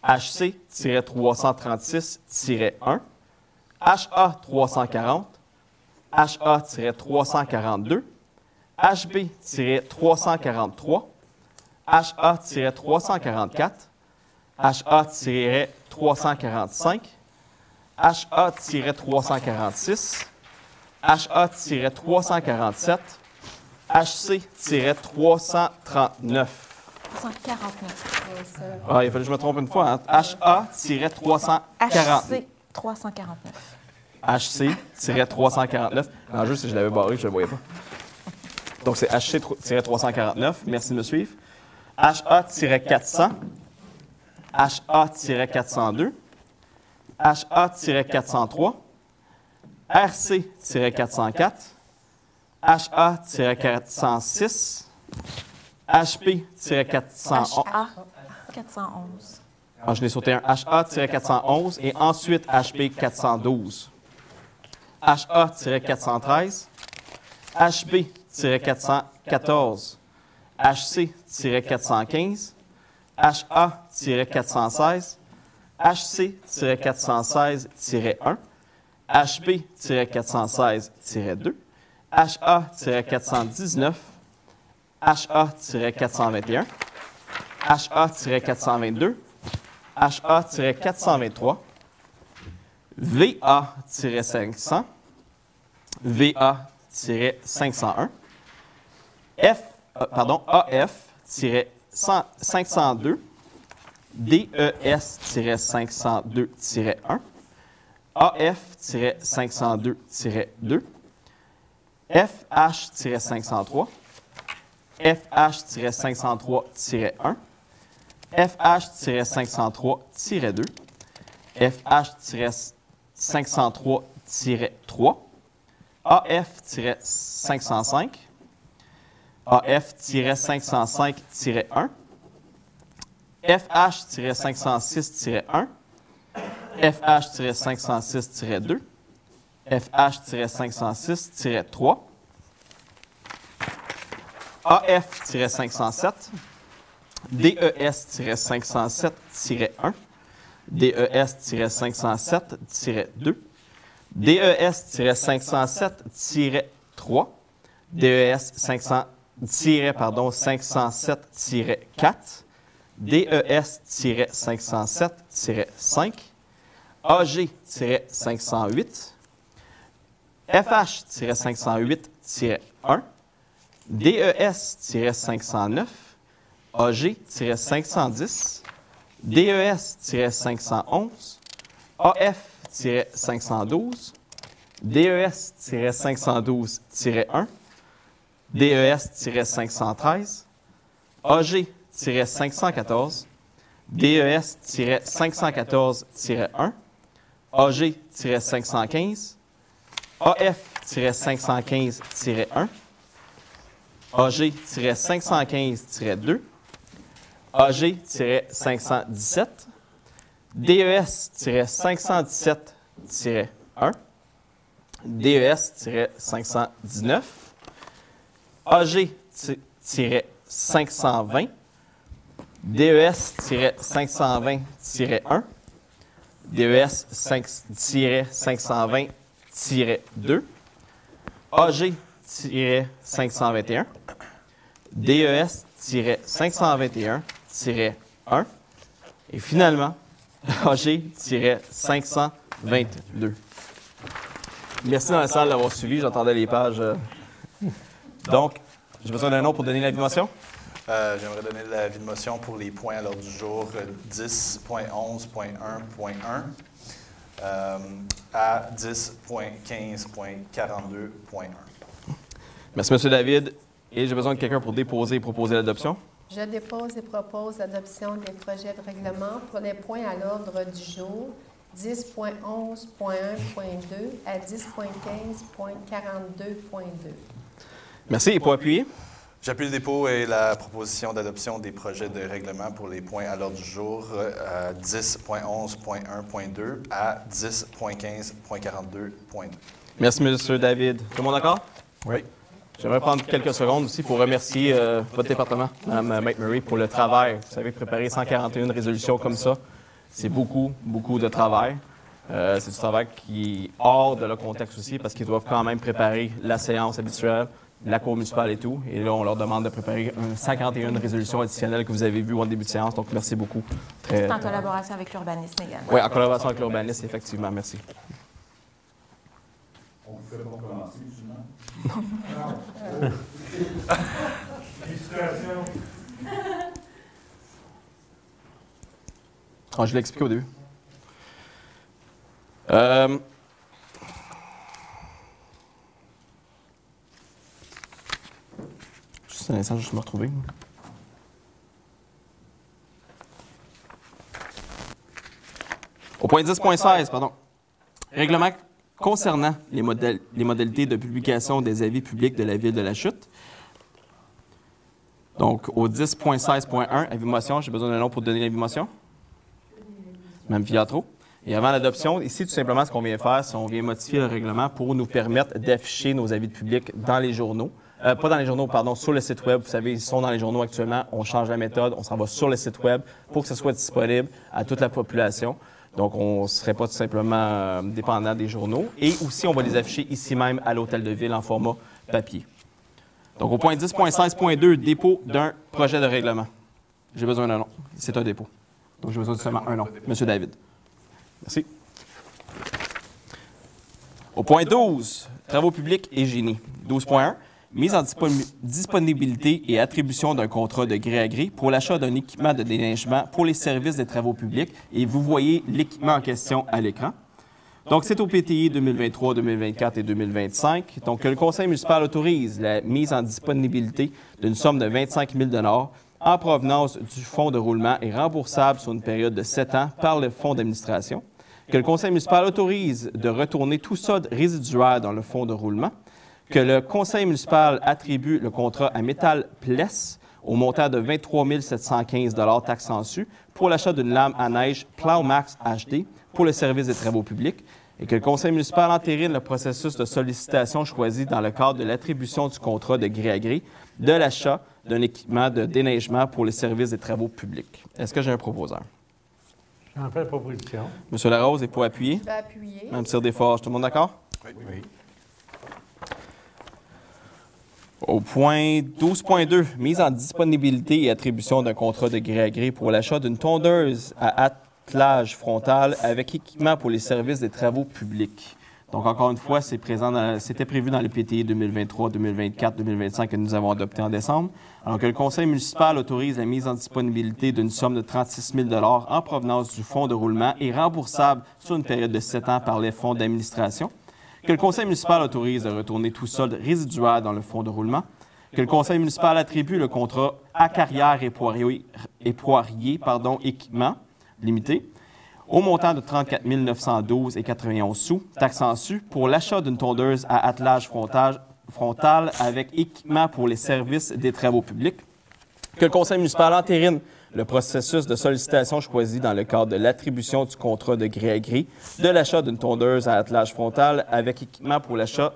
HC-336-1, HA-340, HA-342, HB-343, HA-344, HA-345, HA-346, HA-347, HC-339. 349. Ah, il fallait que je me trompe une fois. Hein. HA-349. HC 349. HC-349. L'enjeu, si je l'avais barré, je ne le voyais pas. Donc, c'est HC-349. Merci de me suivre. HA-400. HA-402. HA-403. RC-404. HA-406. HP-411. HA-411. Ah, je l'ai sauté un. HA-411 et ensuite HP-412. HA-413. HB-414. HC-415. HA-416. HC-416-1. HB-416-2. HA-419. HA-421, HA-422, HA-423, VA-500, VA-501, AF-502, DES-502-1, AF-502-2, FH-503, FH-503-1, FH-503-2, FH-503-3, AF-505, AF-505-1, FH-506-1, FH-506-2, FH-506-3, AF-507, DES-507-1, DES-507-2, DES-507-3, DES-507-4, DES-507-5, AG-508, FH-508-1, DES-509, AG-510, DES-511, AF-512, DES-512-1, DES-513, AG-514, DES-514-1, AG-515, AF-515-1, AG-515-2, AG-517, DES-517-1, DES-519, AG-520, DES-520-1, DES-520-2, AG-521, DES-521-1 et finalement AG-522. 2022. Merci dans la salle d'avoir suivi. J'entendais les pages. Donc, j'ai besoin d'un nom pour donner l'avis de motion. J'aimerais donner l'avis de motion pour les points à l'ordre du jour 10.11.1.1.1 à 10.15.42.1. Merci, M. David. Et j'ai besoin de quelqu'un pour déposer et proposer l'adoption. Je dépose et propose l'adoption des projets de règlement pour les points à l'ordre du jour 10.11.1.2 à 10.15.42.2. Merci. Et pour appuyer? J'appuie le dépôt et la proposition d'adoption des projets de règlement pour les points à l'ordre du jour 10.11.1.2 à 10.15.42.2. Merci, M. David. Tout le monde d'accord? Oui. J'aimerais prendre quelques secondes aussi pour remercier votre département, Mme McMurray, pour le travail. Vous savez, préparer 141 résolutions comme ça, c'est beaucoup, beaucoup de travail. C'est du travail qui est hors de leur contexte aussi, parce qu'ils doivent quand même préparer la séance habituelle, la cour municipale et tout. Et là, on leur demande de préparer 51 résolutions additionnelles que vous avez vues en début de séance. Donc, merci beaucoup. C'est en collaboration avec l'urbanisme également. Oui, en collaboration avec l'urbanisme, effectivement. Merci. On ne fait pas commencer, justement. Félicitations. Ah, je l'ai expliqué au début. Juste un instant, je vais me retrouver. Au point 10.16, pardon. Règlement concernant les modalités de publication des avis publics de la Ville de la Chute. Donc, au 10.16.1, avis de motion, j'ai besoin d'un nom pour donner l'avis de motion. Mme Fiatro. Et avant l'adoption, ici, tout simplement, ce qu'on vient faire, c'est qu'on vient modifier le règlement pour nous permettre d'afficher nos avis de public dans les journaux. Pas dans les journaux, pardon, sur le site Web. Vous savez, ils sont dans les journaux actuellement. On change la méthode, on s'en va sur le site Web pour que ce soit disponible à toute la population. Donc, on ne serait pas tout simplement dépendant des journaux. Et aussi, on va les afficher ici même à l'Hôtel de Ville en format papier. Donc, au point 10.16.2, dépôt d'un projet de règlement. J'ai besoin d'un nom. C'est un dépôt. Donc, j'ai besoin de seulement un nom. Monsieur David. Merci. Au point 12, travaux publics et génie. 12.1, mise en disponibilité et attribution d'un contrat de gré à gré pour l'achat d'un équipement de déneigement pour les services des travaux publics. Et vous voyez l'équipement en question à l'écran. Donc, c'est au PTI 2023, 2024 et 2025. Donc, le Conseil municipal autorise la mise en disponibilité d'une somme de 25 000 $ en provenance du fonds de roulement et remboursable sur une période de 7 ans par le fonds d'administration. Que le Conseil municipal autorise de retourner tout solde résiduaire dans le fonds de roulement. Que le Conseil municipal attribue le contrat à Métal Pless au montant de 23 715 $ taxes en su pour l'achat d'une lame à neige Plowmax HD pour le service des travaux publics et que le Conseil municipal entérine le processus de sollicitation choisi dans le cadre de l'attribution du contrat de gré à gré de l'achat d'un équipement de déneigement pour le service des travaux publics. Est-ce que j'ai un proposeur? J'en fais la proposition. M. Larose est pour appuyer. Je vais appuyer. Mme Cyr-Desforges, tout le monde d'accord? Oui. Au point 12.2, mise en disponibilité et attribution d'un contrat de gré à gré pour l'achat d'une tondeuse à attelage frontal avec équipement pour les services des travaux publics. Donc, encore une fois, c'était prévu dans le PTI 2023, 2024, 2025 que nous avons adopté en décembre. Alors que le Conseil municipal autorise la mise en disponibilité d'une somme de 36 000 $ en provenance du fonds de roulement et remboursable sur une période de 7 ans par les fonds d'administration. Que le Conseil municipal autorise de retourner tout solde résiduaire dans le fonds de roulement. Que le Conseil municipal attribue le contrat à carrière et poirier équipement limité au montant de 34 912,91 sous, taxes en su, pour l'achat d'une tondeuse à attelage frontal avec équipement pour les services des travaux publics. Que le Conseil municipal entérine le processus de sollicitation choisi dans le cadre de l'attribution du contrat de gré à gré de l'achat d'une tondeuse à attelage frontal avec équipement pour l'achat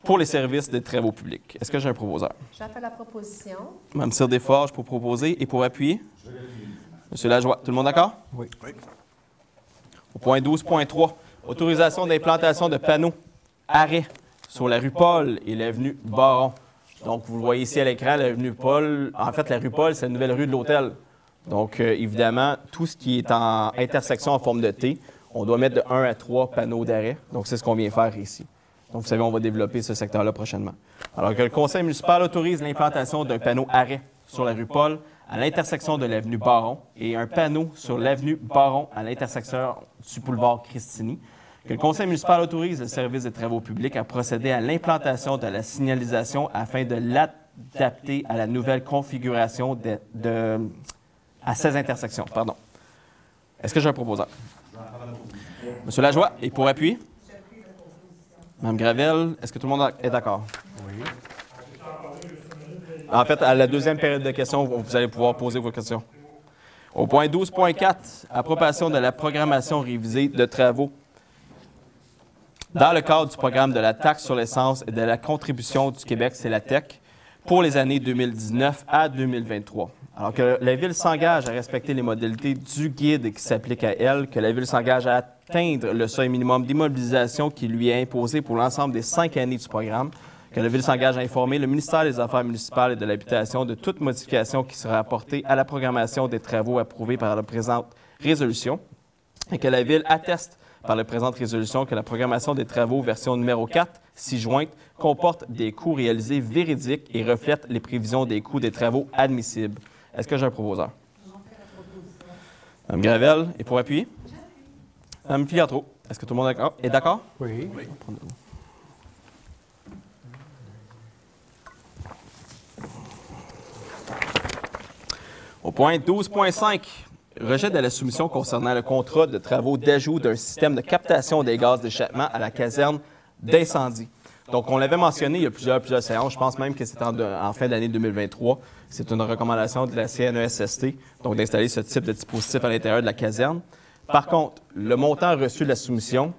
pour les services des travaux publics. Est-ce que j'ai un proposeur? J'en fais la proposition. Mme Cyr-Desforges pour proposer et pour appuyer. M. Lajoie, tout le monde d'accord? Oui. Au point 12.3, autorisation d'implantation de panneaux arrêt sur la rue Paul et l'avenue Baron. Donc, vous le voyez ici à l'écran, l'avenue Paul. En fait, la rue Paul, c'est la nouvelle rue de l'Hôtel. Donc, évidemment, tout ce qui est en intersection en forme de T, on doit mettre de 1 à 3 panneaux d'arrêt. Donc, c'est ce qu'on vient faire ici. Donc, vous savez, on va développer ce secteur-là prochainement. Alors que le conseil municipal autorise l'implantation d'un panneau arrêt sur la rue Paul à l'intersection de l'avenue Baron et un panneau sur l'avenue Baron à l'intersection du boulevard Christini. Que le conseil municipal autorise le service des travaux publics à procéder à l'implantation de la signalisation afin de l'adapter à la nouvelle configuration à ces intersections. Pardon. Est-ce que j'ai un proposeur? Monsieur Lajoie, et pour appui? Mme Gravel, est-ce que tout le monde est d'accord? Oui. En fait, à la deuxième période de questions, vous allez pouvoir poser vos questions. Au point 12.4, approbation de la programmation révisée de travaux dans le cadre du programme de la taxe sur l'essence et de la contribution du Québec, c'est la TEC, pour les années 2019 à 2023. Alors que la Ville s'engage à respecter les modalités du guide qui s'applique à elle, que la Ville s'engage à atteindre le seuil minimum d'immobilisation qui lui est imposé pour l'ensemble des 5 années du programme, que la Ville s'engage à informer le ministère des Affaires municipales et de l'Habitation de toute modification qui sera apportée à la programmation des travaux approuvés par la présente résolution, et que la Ville atteste par la présente résolution que la programmation des travaux version numéro 4, ci-jointe, comporte des coûts réalisés véridiques et reflète les prévisions des coûts des travaux admissibles. Est-ce que j'ai un proposeur? Mme Gravel, et pour appuyer? Mme Filiatro, est-ce que tout le monde est d'accord? Oui. Au point 12.5, rejet de la soumission concernant le contrat de travaux d'ajout d'un système de captation des gaz d'échappement à la caserne d'incendie. Donc, on l'avait mentionné il y a plusieurs séances. Je pense même que c'est en fin d'année 2023. C'est une recommandation de la CNESST, donc d'installer ce type de dispositif à l'intérieur de la caserne. Par contre, le montant reçu de la soumission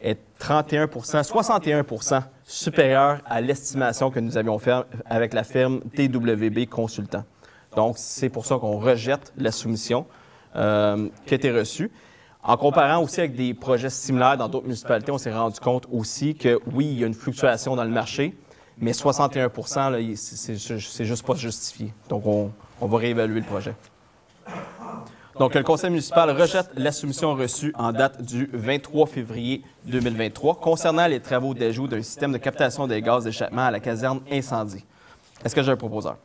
est 61 supérieur à l'estimation que nous avions faite avec la firme TWB Consultant. Donc, c'est pour ça qu'on rejette la soumission qui a été reçue. En comparant aussi avec des projets similaires dans d'autres municipalités, on s'est rendu compte aussi que, oui, il y a une fluctuation dans le marché, mais 61 là, c'est juste pas justifié. Donc, on va réévaluer le projet. Donc, le conseil municipal rejette la soumission reçue en date du 23 février 2023 concernant les travaux d'ajout d'un système de captation des gaz d'échappement à la caserne incendie. Est-ce que j'ai un proposeur?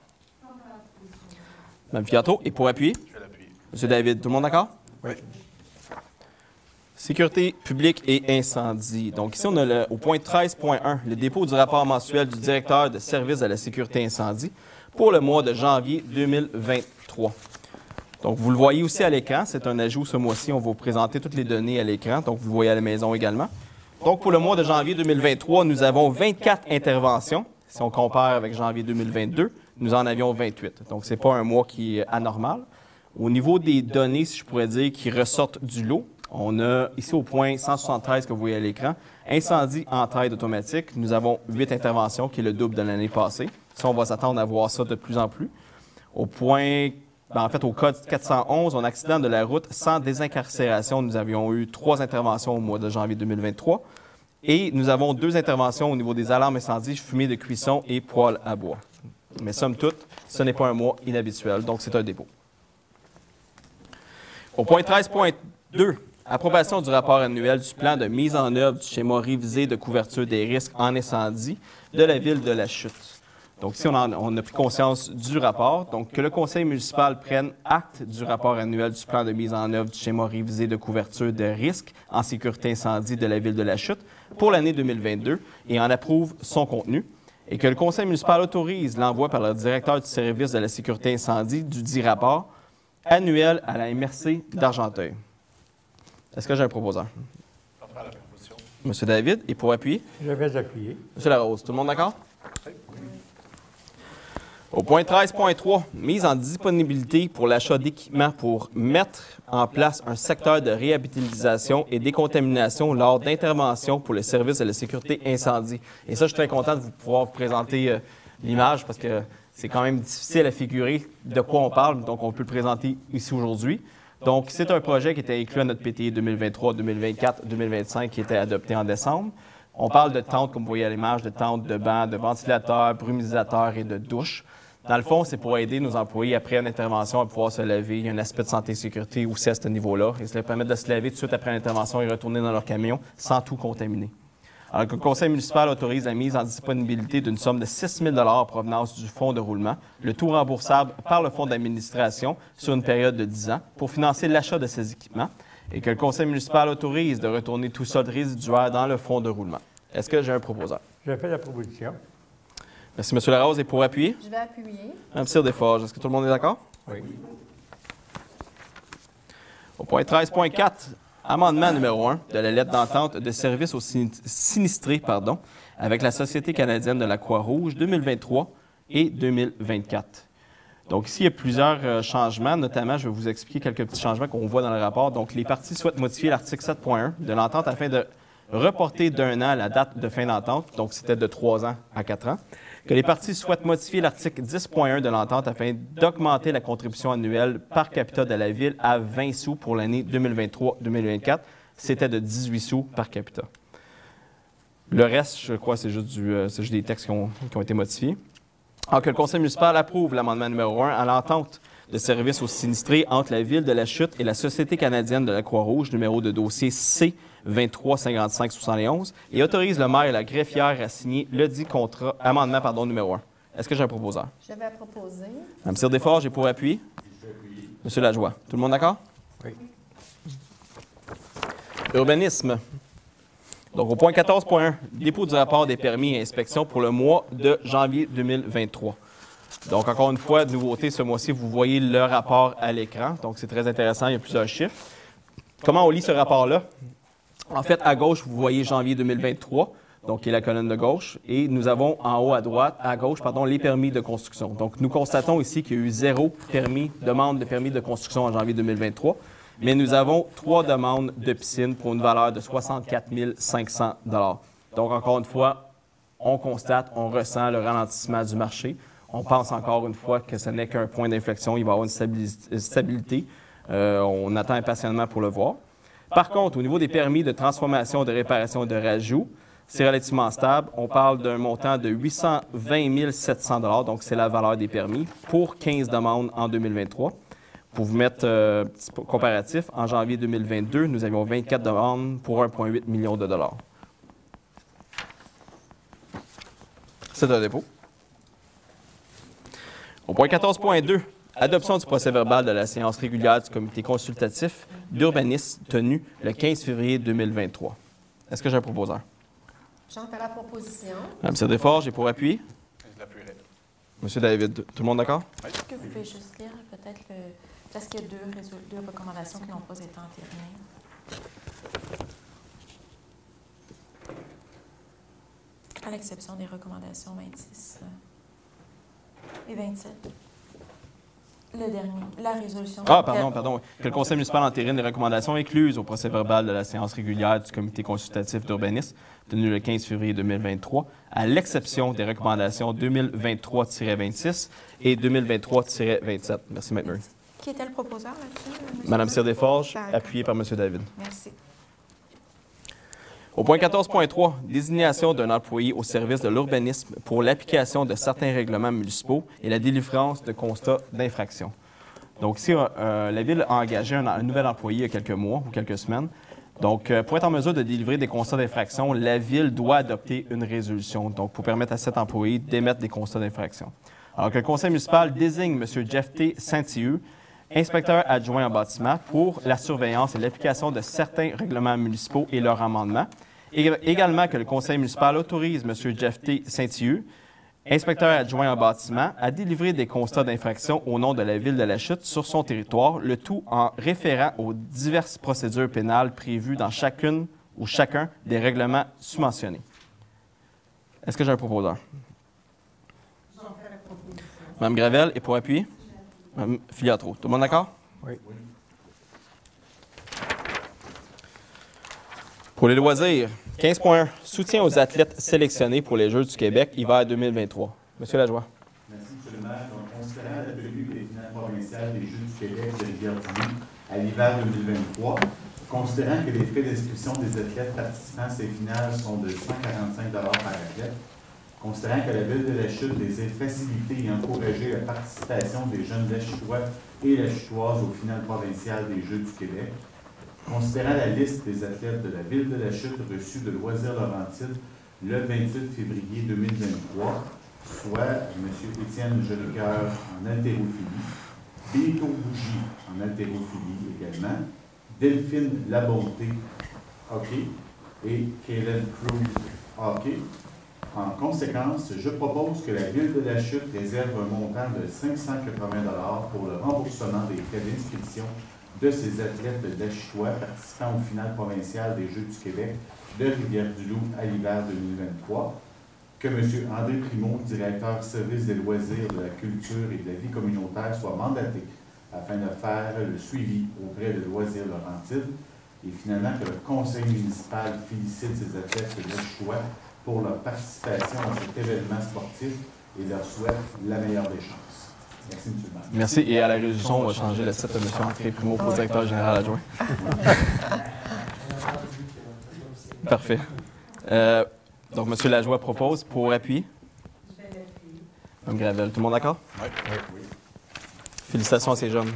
Mme Fiato, et pour appuyer? Je vais l'appuyer. M. David, tout le monde d'accord? Oui. Sécurité publique et incendie. Donc ici, on a au point 13.1, le dépôt du rapport mensuel du directeur de service de la sécurité incendie pour le mois de janvier 2023. Donc, vous le voyez aussi à l'écran. C'est un ajout ce mois-ci. On va vous présenter toutes les données à l'écran. Donc, vous le voyez à la maison également. Donc, pour le mois de janvier 2023, nous avons 24 interventions. Si on compare avec janvier 2022, nous en avions 28. Donc, ce n'est pas un mois qui est anormal. Au niveau des données, si je pourrais dire, qui ressortent du lot, on a ici au point 173 que vous voyez à l'écran, incendie en taille automatique. Nous avons 8 interventions, qui est le double de l'année passée. Ça, on va s'attendre à voir ça de plus en plus. Au point, en fait, au code 411, on accident de la route sans désincarcération. Nous avions eu 3 interventions au mois de janvier 2023. Et nous avons 2 interventions au niveau des alarmes incendies, fumée de cuisson et poêle à bois. Mais somme toute, ce n'est pas un mois inhabituel, donc c'est un dépôt. Au point 13.2, approbation du rapport annuel du plan de mise en œuvre du schéma révisé de couverture des risques en incendie de la ville de La Chute. Donc ici, on a pris conscience du rapport. Donc, que le conseil municipal prenne acte du rapport annuel du plan de mise en œuvre du schéma révisé de couverture de risques en sécurité incendie de la ville de La Chute pour l'année 2022 et en approuve son contenu. Et que le conseil municipal autorise l'envoi par le directeur du service de la sécurité incendie du dit rapport annuel à la MRC d'Argenteuil. Est-ce que j'ai un proposeur? Je prends la proposition. M. David, et pour appuyer? Je vais appuyer. M. Larose, tout le monde d'accord? Oui. Au point 13.3, mise en disponibilité pour l'achat d'équipements pour mettre en place un secteur de réhabilitation et décontamination lors d'interventions pour le service de la sécurité incendie. Et ça, je suis très content de pouvoir vous présenter l'image parce que c'est quand même difficile à figurer de quoi on parle, donc on peut le présenter ici aujourd'hui. Donc, c'est un projet qui était inclus à notre PTI 2023, 2024, 2025 qui était adopté en décembre. On parle de tentes, comme vous voyez à l'image, de tentes, de bancs, de ventilateurs, brumisateurs et de douches. Dans le fond, c'est pour aider nos employés après une intervention à pouvoir se laver. Il y a un aspect de santé et sécurité aussi à ce niveau-là. Et ça leur permet de se laver tout de suite après l'intervention et retourner dans leur camion sans tout contaminer. Alors que le conseil municipal autorise la mise en disponibilité d'une somme de 6 000 en provenance du fonds de roulement, le tout remboursable par le fonds d'administration sur une période de 10 ans pour financer l'achat de ces équipements et que le conseil municipal autorise de retourner tout solde résiduaire dans le fonds de roulement. Est-ce que j'ai un proposeur? Je fais la proposition. Merci, M. Larose. Et pour appuyer? Je vais appuyer. Mme Cyr-Desforges, est-ce que tout le monde est d'accord? Oui. Au point 13.4, amendement numéro 1 de la lettre d'entente de service aux sinistrés, avec la Société canadienne de la Croix-Rouge 2023 et 2024. Donc ici, il y a plusieurs changements, notamment, je vais vous expliquer quelques petits changements qu'on voit dans le rapport. Donc, les parties souhaitent modifier l'article 7.1 de l'entente afin de reporter d'1 an la date de fin d'entente, donc c'était de 3 ans à 4 ans, que les parties souhaitent modifier l'article 10.1 de l'entente afin d'augmenter la contribution annuelle par capita de la Ville à 20 sous pour l'année 2023-2024. C'était de 18 sous par capita. Le reste, je crois, c'est juste des textes qui ont été modifiés. Alors que le conseil municipal approuve l'amendement numéro 1 à l'entente de service aux sinistrés entre la Ville de la Chute et la Société canadienne de la Croix-Rouge, numéro de dossier C-2355-71, et autorise le maire et la greffière à signer le dit amendement numéro 1. Est-ce que j'ai un proposeur? J'avais proposé. Mme Cyr-Desforges, j'ai pour appui. M. Lajoie. Tout le monde d'accord? Oui. Urbanisme. Donc, au point 14.1, dépôt du rapport des permis et inspections pour le mois de janvier 2023. Donc, encore une fois, nouveauté ce mois-ci, vous voyez le rapport à l'écran. Donc, c'est très intéressant, il y a plusieurs chiffres. Comment on lit ce rapport-là? En fait, à gauche, vous voyez janvier 2023, donc qui est la colonne de gauche, et nous avons en haut à gauche, les permis de construction. Donc, nous constatons ici qu'il y a eu 0 demande de permis de construction en janvier 2023, mais nous avons 3 demandes de piscine pour une valeur de 64 500 $. Donc, encore une fois, on constate, on ressent le ralentissement du marché. On pense encore une fois que ce n'est qu'un point d'inflexion. Il va y avoir une stabilité. On attend impatiemment pour le voir. Par contre, au niveau des permis de transformation, de réparation et de rajout, c'est relativement stable. On parle d'un montant de 820 700 $, donc c'est la valeur des permis, pour 15 demandes en 2023. Pour vous mettre un petit comparatif, en janvier 2022, nous avions 24 demandes pour 1,8 million de dollars. C'est un dépôt. Au point 14.2, adoption du procès-verbal de la séance régulière du comité consultatif d'urbanisme tenue le 15 février 2023. Est-ce que j'ai un proposeur? J'en fais la proposition. Mme Cyr-Desforges, j'ai pour appui. Je l'appuierai. M. David, tout le monde d'accord? Est-ce que vous pouvez juste lire peut-être parce qu'il y a deux recommandations qui n'ont pas été entérinées. À l'exception des recommandations 26 et 27. Le dernier, la résolution. Ah, pardon. Que le conseil municipal entérine les recommandations incluses au procès-verbal de la séance régulière du comité consultatif d'urbanisme tenue le 15 février 2023, à l'exception des recommandations 2023-26 et 2023-27. Merci, Mike Murray. Qui était le proposeur là-dessus? Mme Cyr-Desforges, appuyée par M. David. Merci. Au point 14.3, désignation d'un employé au service de l'urbanisme pour l'application de certains règlements municipaux et la délivrance de constats d'infraction. Donc ici, la Ville a engagé un nouvel employé il y a quelques mois ou quelques semaines. Donc, pour être en mesure de délivrer des constats d'infraction, la Ville doit adopter une résolution, donc pour permettre à cet employé d'émettre des constats d'infraction. Alors que le conseil municipal désigne M. Jeff T. Saint-Hieu, inspecteur adjoint en bâtiment, pour la surveillance et l'application de certains règlements municipaux et leur amendement. Et également que le conseil municipal autorise M. Jeff T. Saint-Hieu, inspecteur adjoint en bâtiment, à délivrer des constats d'infraction au nom de la Ville de la Chute sur son territoire, le tout en référant aux diverses procédures pénales prévues dans chacune ou chacun des règlements submentionnés. Est-ce que j'ai un proposeur? J'en fais la proposition. Mme Gravel, et pour appuyer? Mme Filiatro. Tout le monde d'accord? Oui. Pour les loisirs, 15.1. Soutien aux athlètes sélectionnés pour les Jeux du Québec hiver 2023. Monsieur Lajoie. Merci, M. le maire. Donc, considérant la tenue des finales provinciales des Jeux du Québec de Rivière-du-Loup à l'hiver 2023, considérant que les frais d'inscription des athlètes participants à ces finales sont de 145 $ par athlète, Considérant que la Ville de la Chute désire faciliter et encourager la participation des jeunes Lachutois et Lachutoises au final provincial des Jeux du Québec. Considérant la liste des athlètes de la Ville de la Chute reçus de Loisirs Laurentides le 28 février 2023, soit M. Étienne Jolicoeur en haltérophilie, Benito Bougie en haltérophilie également, Delphine Labonté, hockey, et Kaylen Cruz, hockey. En conséquence, je propose que la Ville de la Chute réserve un montant de 580 $ pour le remboursement des frais d'inscription de ces athlètes de Lachutois participant au final provincial des Jeux du Québec de Rivière-du-Loup à l'hiver 2023, que M. André Primeau, directeur service des loisirs, de la culture et de la vie communautaire, soit mandaté afin de faire le suivi auprès de Loisirs Laurentides, et finalement que le conseil municipal félicite ces athlètes de Lachutois pour leur participation à cet événement sportif et leur souhaite la meilleure des chances. Merci, M. le maire. Merci. Et à la résolution, on va changer le titre de M. André Primeau pour directeur général adjoint. Parfait. Donc, M. Lajoie propose pour appuyer. Mme Gravel. Tout le monde d'accord? Oui. Félicitations à ces jeunes.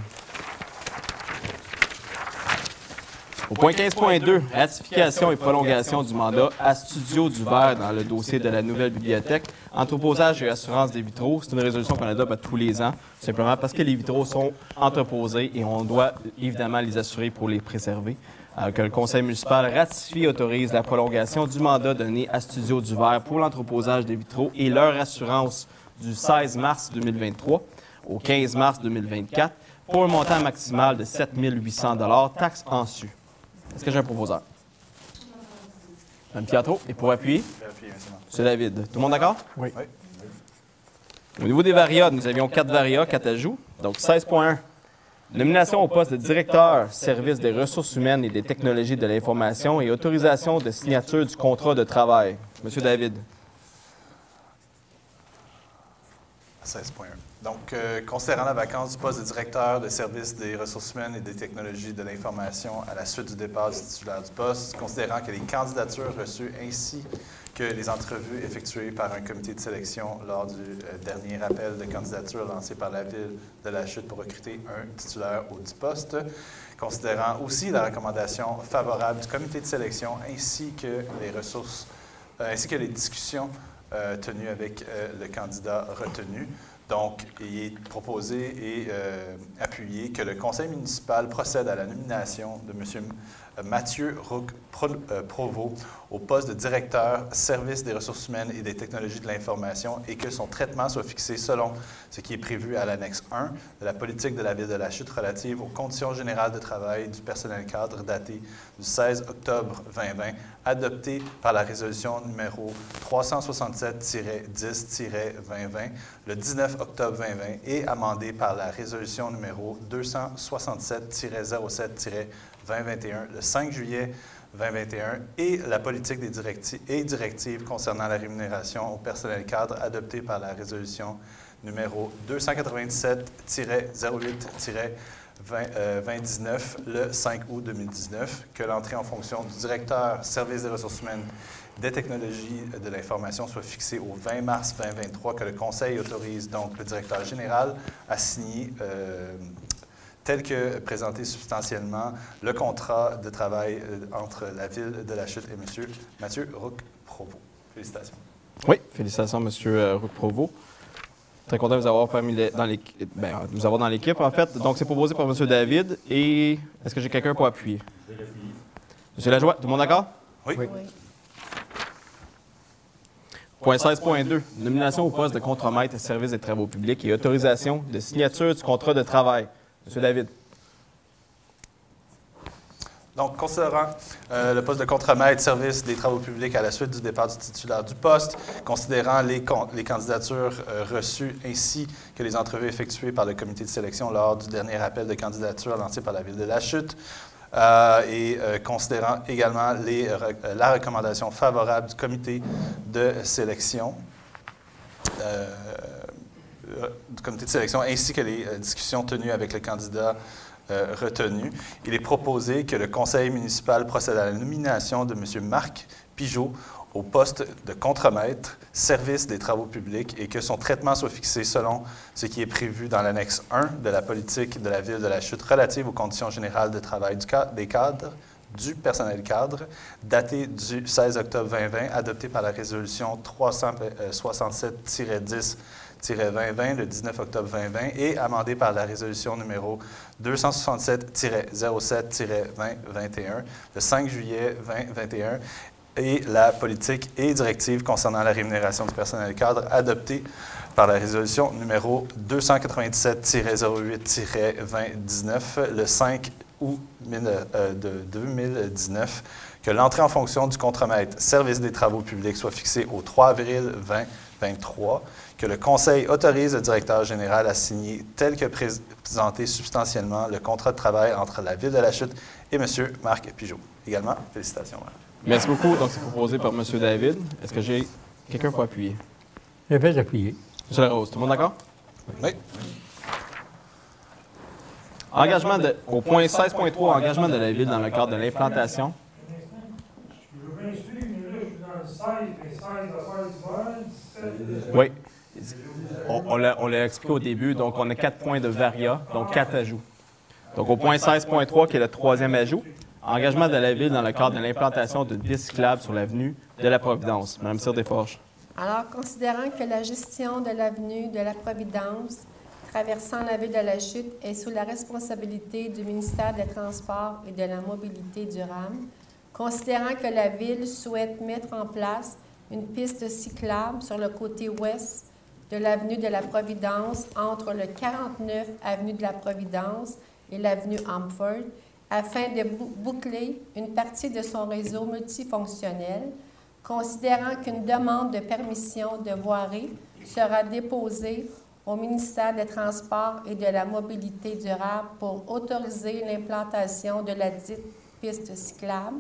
Au point 15.2, ratification et prolongation du mandat à Studio du Verre dans le dossier de la nouvelle bibliothèque. Entreposage et assurance des vitraux, c'est une résolution qu'on adopte à tous les ans, simplement parce que les vitraux sont entreposés et on doit évidemment les assurer pour les préserver. Que le conseil municipal ratifie et autorise la prolongation du mandat donné à Studio du Verre pour l'entreposage des vitraux et leur assurance du 16 mars 2023 au 15 mars 2024 pour un montant maximal de 7 800 $, taxes en su. Est-ce que j'ai un proposeur? Mme Piatro. Et pour appuyer? M. David. Tout le monde d'accord? Oui. Au niveau des varias, nous avions 4 varias, 4 ajouts. Donc 16.1. Nomination au poste de directeur service des ressources humaines et des technologies de l'information et autorisation de signature du contrat de travail. M. David. 16.1. Donc, considérant la vacance du poste de directeur de service des ressources humaines et des technologies de l'information à la suite du départ du titulaire du poste, considérant que les candidatures reçues ainsi que les entrevues effectuées par un comité de sélection lors du dernier appel de candidature lancé par la Ville de la Chute pour recruter un titulaire au dit poste, considérant aussi la recommandation favorable du comité de sélection ainsi que les discussions tenues avec le candidat retenu. Donc, il est proposé et appuyé que le conseil municipal procède à la nomination de M. Mathieu Roque-Provost au poste de directeur service des ressources humaines et des technologies de l'information et que son traitement soit fixé selon ce qui est prévu à l'annexe 1 de la politique de la Ville de la Chute relative aux conditions générales de travail du personnel cadre datée du 16 octobre 2020, adoptée par la résolution numéro 367-10-2020 le 19 octobre 2020 et amendée par la résolution numéro 267-07-2021 le 5 juillet 2021 et la politique des directives concernant la rémunération au personnel cadre adoptée par la résolution numéro 297-08-2019 le 5 août 2019, que l'entrée en fonction du directeur service des ressources humaines des technologies de l'information soit fixée au 20 mars 2023, que le Conseil autorise donc le directeur général à signer tel que présenté substantiellement, le contrat de travail entre la Ville de la Chute et M. Mathieu Roque-Provost. Félicitations. Oui, félicitations, M. Roque-Provost. Très content de vous avoir dans l'équipe, en fait. Donc, c'est proposé par M. David. Et est-ce que j'ai quelqu'un pour appuyer? M. Lajoie, tout le monde d'accord? Oui. Point 16.2. Nomination au poste de contremaître service des travaux publics et autorisation de signature du contrat de travail. M. David. Donc, considérant le poste de contremaître service des travaux publics à la suite du départ du titulaire du poste, considérant les candidatures reçues ainsi que les entrevues effectuées par le comité de sélection lors du dernier appel de candidature lancé par la Ville de la Chute, et considérant également la recommandation favorable du comité de sélection, ainsi que les discussions tenues avec le candidat retenu, il est proposé que le conseil municipal procède à la nomination de M. Marc Pigeot au poste de contremaître, service des travaux publics, et que son traitement soit fixé selon ce qui est prévu dans l'annexe 1 de la politique de la Ville de la Chute relative aux conditions générales de travail des cadres, du personnel cadre, datée du 16 octobre 2020, adoptée par la résolution 367-10-2020 le 19 octobre 2020 et amendée par la résolution numéro 267-07-2021 le 5 juillet 2021 et la politique et directive concernant la rémunération du personnel cadre adoptée par la résolution numéro 287-08-2019 le 5 août de 2019, que l'entrée en fonction du contremaître service des travaux publics soit fixée au 3 avril 2023, que le Conseil autorise le directeur général à signer tel que présenté substantiellement le contrat de travail entre la Ville de la Chute et M. Marc Pigeaud. Également, félicitations. Merci beaucoup. Donc, c'est proposé par M. David. Est-ce que j'ai quelqu'un pour appuyer? Je vais appuyer. M. Larose, tout le monde d'accord? Oui. Engagement au point 16.3, engagement de la Ville dans le cadre de l'implantation. Je veux bien suivre, mais là, je suis dans le 16, mais 16 à 16, 17. Oui. On l'a expliqué au début. Donc, on a 4 points de varia, donc 4 ajouts. Donc, au point 16.3, qui est le troisième ajout, engagement de la Ville dans le cadre de l'implantation de pistes cyclables sur l'avenue de la Providence. Mme Cyr-Desforges. Alors, considérant que la gestion de l'avenue de la Providence traversant la Ville de la Chute est sous la responsabilité du ministère des Transports et de la Mobilité durable, considérant que la Ville souhaite mettre en place une piste cyclable sur le côté ouest de l'avenue de la Providence entre le 49 avenue de la Providence et l'avenue Hampford, afin de boucler une partie de son réseau multifonctionnel, considérant qu'une demande de permission de voirie sera déposée au ministère des Transports et de la Mobilité durable pour autoriser l'implantation de la dite piste cyclable,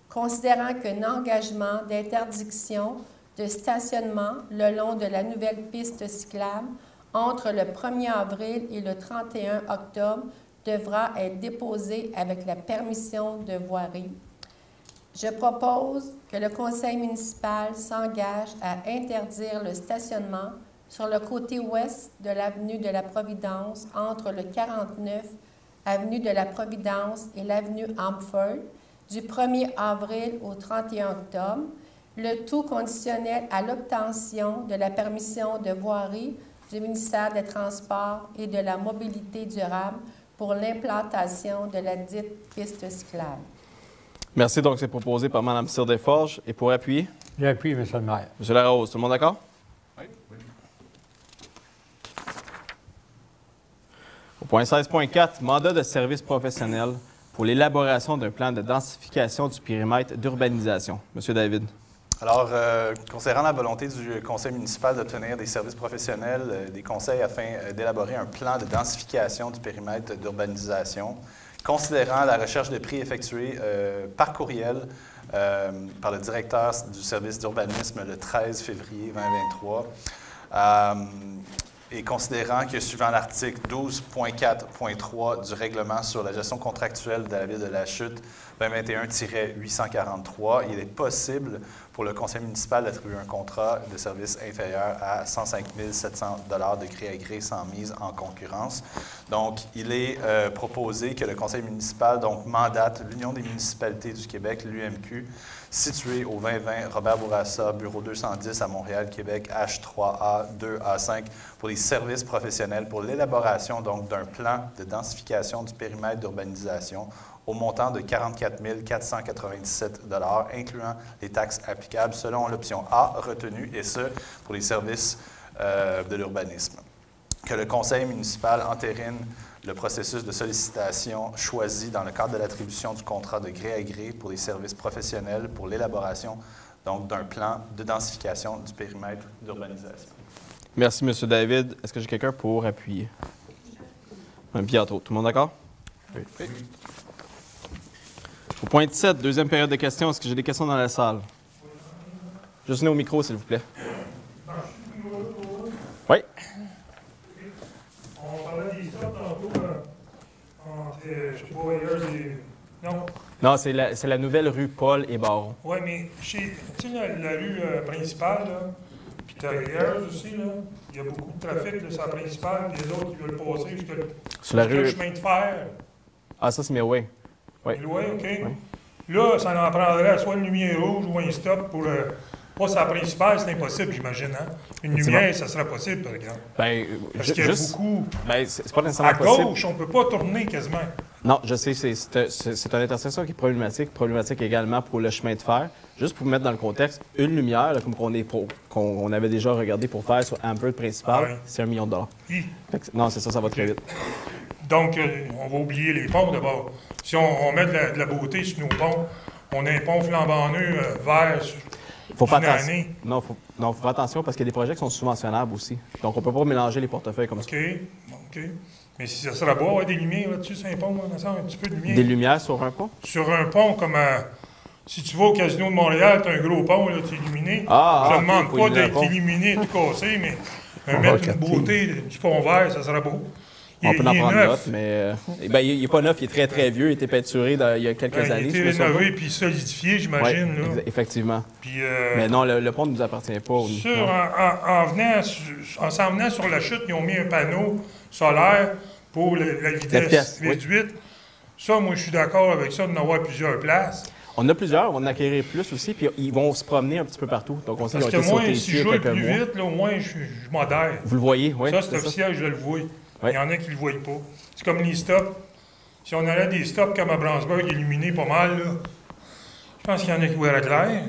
considérant qu'un engagement d'interdiction de stationnement le long de la nouvelle piste cyclable entre le 1er avril et le 31 octobre devra être déposé avec la permission de voirie. Je propose que le Conseil municipal s'engage à interdire le stationnement sur le côté ouest de l'avenue de la Providence entre le 49 avenue de la Providence et l'avenue Hampford du 1er avril au 31 octobre, le tout conditionnel à l'obtention de la permission de voirie du ministère des Transports et de la Mobilité durable pour l'implantation de la dite piste cyclable. Merci. Donc, c'est proposé par Mme Cyr-Desforges. Et pour appuyer? J'appuie, M. le maire. M. Larose, tout le monde d'accord? Oui. Au point 16.4, mandat de service professionnel pour l'élaboration d'un plan de densification du périmètre d'urbanisation. M. David. Alors, concernant la volonté du conseil municipal d'obtenir des services professionnels, des conseils afin d'élaborer un plan de densification du périmètre d'urbanisation, considérant la recherche de prix effectuée par courriel par le directeur du service d'urbanisme le 13 février 2023, et considérant que, suivant l'article 12.4.3 du règlement sur la gestion contractuelle de la Ville de la Chute 2021-843, il est possible pour le conseil municipal d'attribuer un contrat de service inférieur à 105 700 $ de gré à gré sans mise en concurrence. Donc, il est proposé que le conseil municipal mandate l'Union des municipalités du Québec, l'UMQ, située au 2020 Robert Bourassa, bureau 210 à Montréal, Québec, H3A 2A5, pour les services professionnels pour l'élaboration d'un plan de densification du périmètre d'urbanisation au montant de 44 497 $, incluant les taxes applicables selon l'option A retenue, et ce, pour les services de l'urbanisme. Que le conseil municipal entérine le processus de sollicitation choisi dans le cadre de l'attribution du contrat de gré à gré pour les services professionnels pour l'élaboration d'un plan de densification du périmètre d'urbanisation. Merci, M. David. Est-ce que j'ai quelqu'un pour appuyer? Mme Piatto, tout le monde d'accord? Oui. Au point 17, deuxième période de questions. Est-ce que j'ai des questions dans la salle? Juste venez au micro, s'il vous plaît. Oui. On parlait des stops tantôt entre, je sais pas, ailleurs, Non. Non, c'est la nouvelle rue Paul et Baron. Oui, mais tu sais, la rue principale, là, puis derrière aussi, là, il y a beaucoup de trafic là, sur la principale, puis les autres qui veulent passer Sur la jusqu'à le rue... chemin de fer. Ah, ça, c'est Millway. Oui. Millway, OK. Oui. Là, ça en prendrait soit une lumière rouge ou un stop pour... pas sur la principale, c'est impossible, j'imagine. Hein? Une lumière, ça serait possible, par exemple. Ben, parce qu'il y a beaucoup... Ben, c'est pas nécessairement à possible. gauche, on ne peut pas tourner quasiment. Non, je sais, c'est une intersection qui est problématique également pour le chemin de fer. Juste pour vous mettre dans le contexte, une lumière, là, comme qu'on avait déjà regardé pour faire sur Amber principal, c'est $1 million. Non, c'est ça, ça va très vite. Donc, on va oublier les ponts d'abord. Si on met de la beauté sur nos ponts, on a un pont flambant neuf vert sur faut faire attention. Année. Non, faut faire attention parce qu'il y a des projets qui sont subventionnables aussi. Donc, on ne peut pas mélanger les portefeuilles comme ça. OK. Mais si ça serait beau, avoir des lumières là-dessus, c'est un pont, ça, un petit peu de lumière. Des lumières sur un pont? Sur un pont, comme si tu vas au Casino de Montréal, tu as un gros pont, là, tu es illuminé. Je ne demande pas d'être illuminé, tout cassé, mais mettre une beauté du pont vert, ça serait beau. On peut en prendre note, mais il n'est pas neuf, il est très, très vieux. Il a été peinturé il y a quelques années. Il a été rénové puis solidifié, j'imagine. Oui, effectivement. Puis, mais non, le pont ne nous appartient pas. En s'en venant sur la chute, ils ont mis un panneau solaire pour la vitesse réduite. Oui. Ça, moi, je suis d'accord avec ça, d'en avoir plusieurs places. On a plusieurs, on va en acquérir plus aussi, puis ils vont se promener un petit peu partout. Donc, on sait parce que moi, si je joue plus vite, là, au moins, je modère. Vous le voyez, oui. Ça, c'est officiel, je le vois. Il y en a qui ne le voient pas. C'est comme les stops. Si on allait des stops comme à Brownsburg, illuminés pas mal, là, je pense qu'il y en a qui voient clair.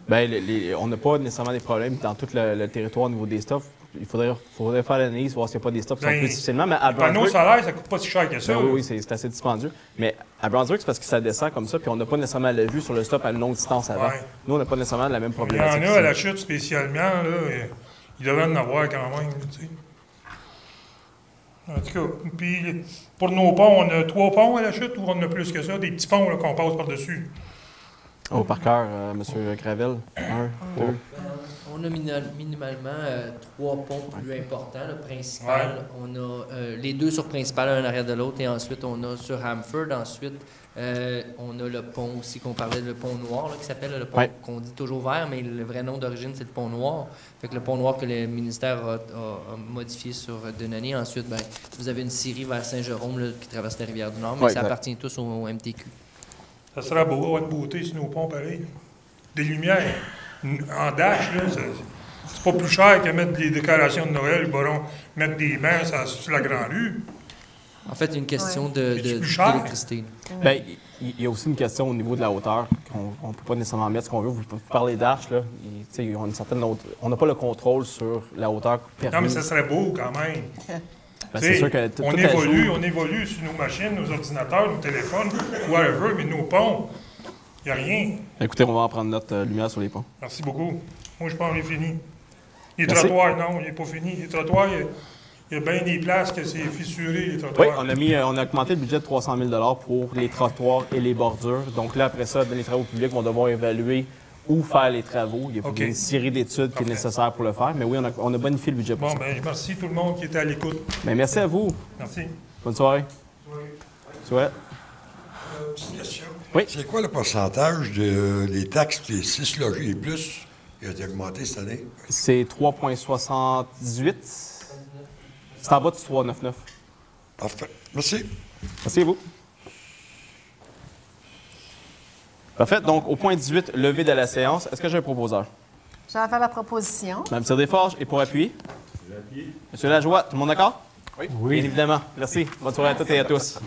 Bien, on n'a pas nécessairement des problèmes dans tout le territoire au niveau des stops. Il faudrait faire l'analyse, voir s'il n'y a pas des stops qui sont plus difficilement. Mais à le panneau solaire, ça ne coûte pas si cher que ça. Oui, c'est assez dispendieux. Mais à Brownsburg, c'est parce que ça descend comme ça, puis on n'a pas nécessairement la vue sur le stop à une longue distance avant. Ouais. Nous, on n'a pas nécessairement la même problématique. Il y en a à la chute spécialement, là, il devrait en avoir quand même, tu sais. En tout cas, puis pour nos ponts, on a 3 ponts à la chute ou on en a plus que ça, des petits ponts qu'on passe par-dessus? Oh, par cœur, M. Gravel. 1, 2. On a minimalement 3 ponts plus importants. Le principal, on a les 2 sur principal, un en arrière de l'autre, et ensuite on a sur Hamford. Ensuite, on a le pont aussi qu'on parlait, le pont noir, là, qui s'appelle le pont qu'on dit toujours vert, mais le vrai nom d'origine, c'est le pont noir. Fait que le pont noir que le ministère a modifié sur Denani. Ensuite, vous avez une scierie vers Saint-Jérôme là, qui traverse la Rivière-du-Nord, mais ça appartient tous au MTQ. Ça serait beau, avoir de beauté sur nos ponts, pareil. Des lumières. En dash, là, c'est pas plus cher que mettre des décorations de Noël, mettre des bancs sur la grande rue. En fait, il y a une question d'électricité. Bien, il y a aussi une question au niveau de la hauteur qu'on ne peut pas nécessairement mettre ce qu'on veut. Vous parlez d'arches, là. On n'a pas le contrôle sur la hauteur permise. Non, mais ça serait beau quand même. C'est sûr que on évolue sur nos machines, nos ordinateurs, nos téléphones, whatever, mais nos ponts, il n'y a rien. Écoutez, on va en prendre notre lumière sur les ponts. Merci beaucoup. Moi, je pense qu'il est fini. Les trottoirs, non, il n'est pas fini. Les trottoirs, il y a bien des places que c'est fissuré, les trottoirs. Oui, on a augmenté le budget de 300 000 pour les trottoirs et les bordures. Donc là, après ça, les travaux publics vont devoir évaluer où faire les travaux. Il y a une série d'études qui est nécessaire pour le faire. Mais oui, on a bonifié le budget pour ça. Merci tout le monde qui était à l'écoute. Merci à vous. Merci. Bonne soirée. Oui. Petite question. Oui. C'est quoi le pourcentage des taxes des 6 logis et plus qui a été augmenté cette année? C'est 3,78. C'est en bas du 3,99. Parfait. Merci. Merci à vous. Parfait. Donc, au point 18, levé de la séance. Est-ce que j'ai un proposeur? Je vais faire la proposition. Mme Tire-Desforges, et pour appuyer? Monsieur Lajoie, tout le monde d'accord? Oui. Bien évidemment. Merci. Bonne soirée à toutes et à tous.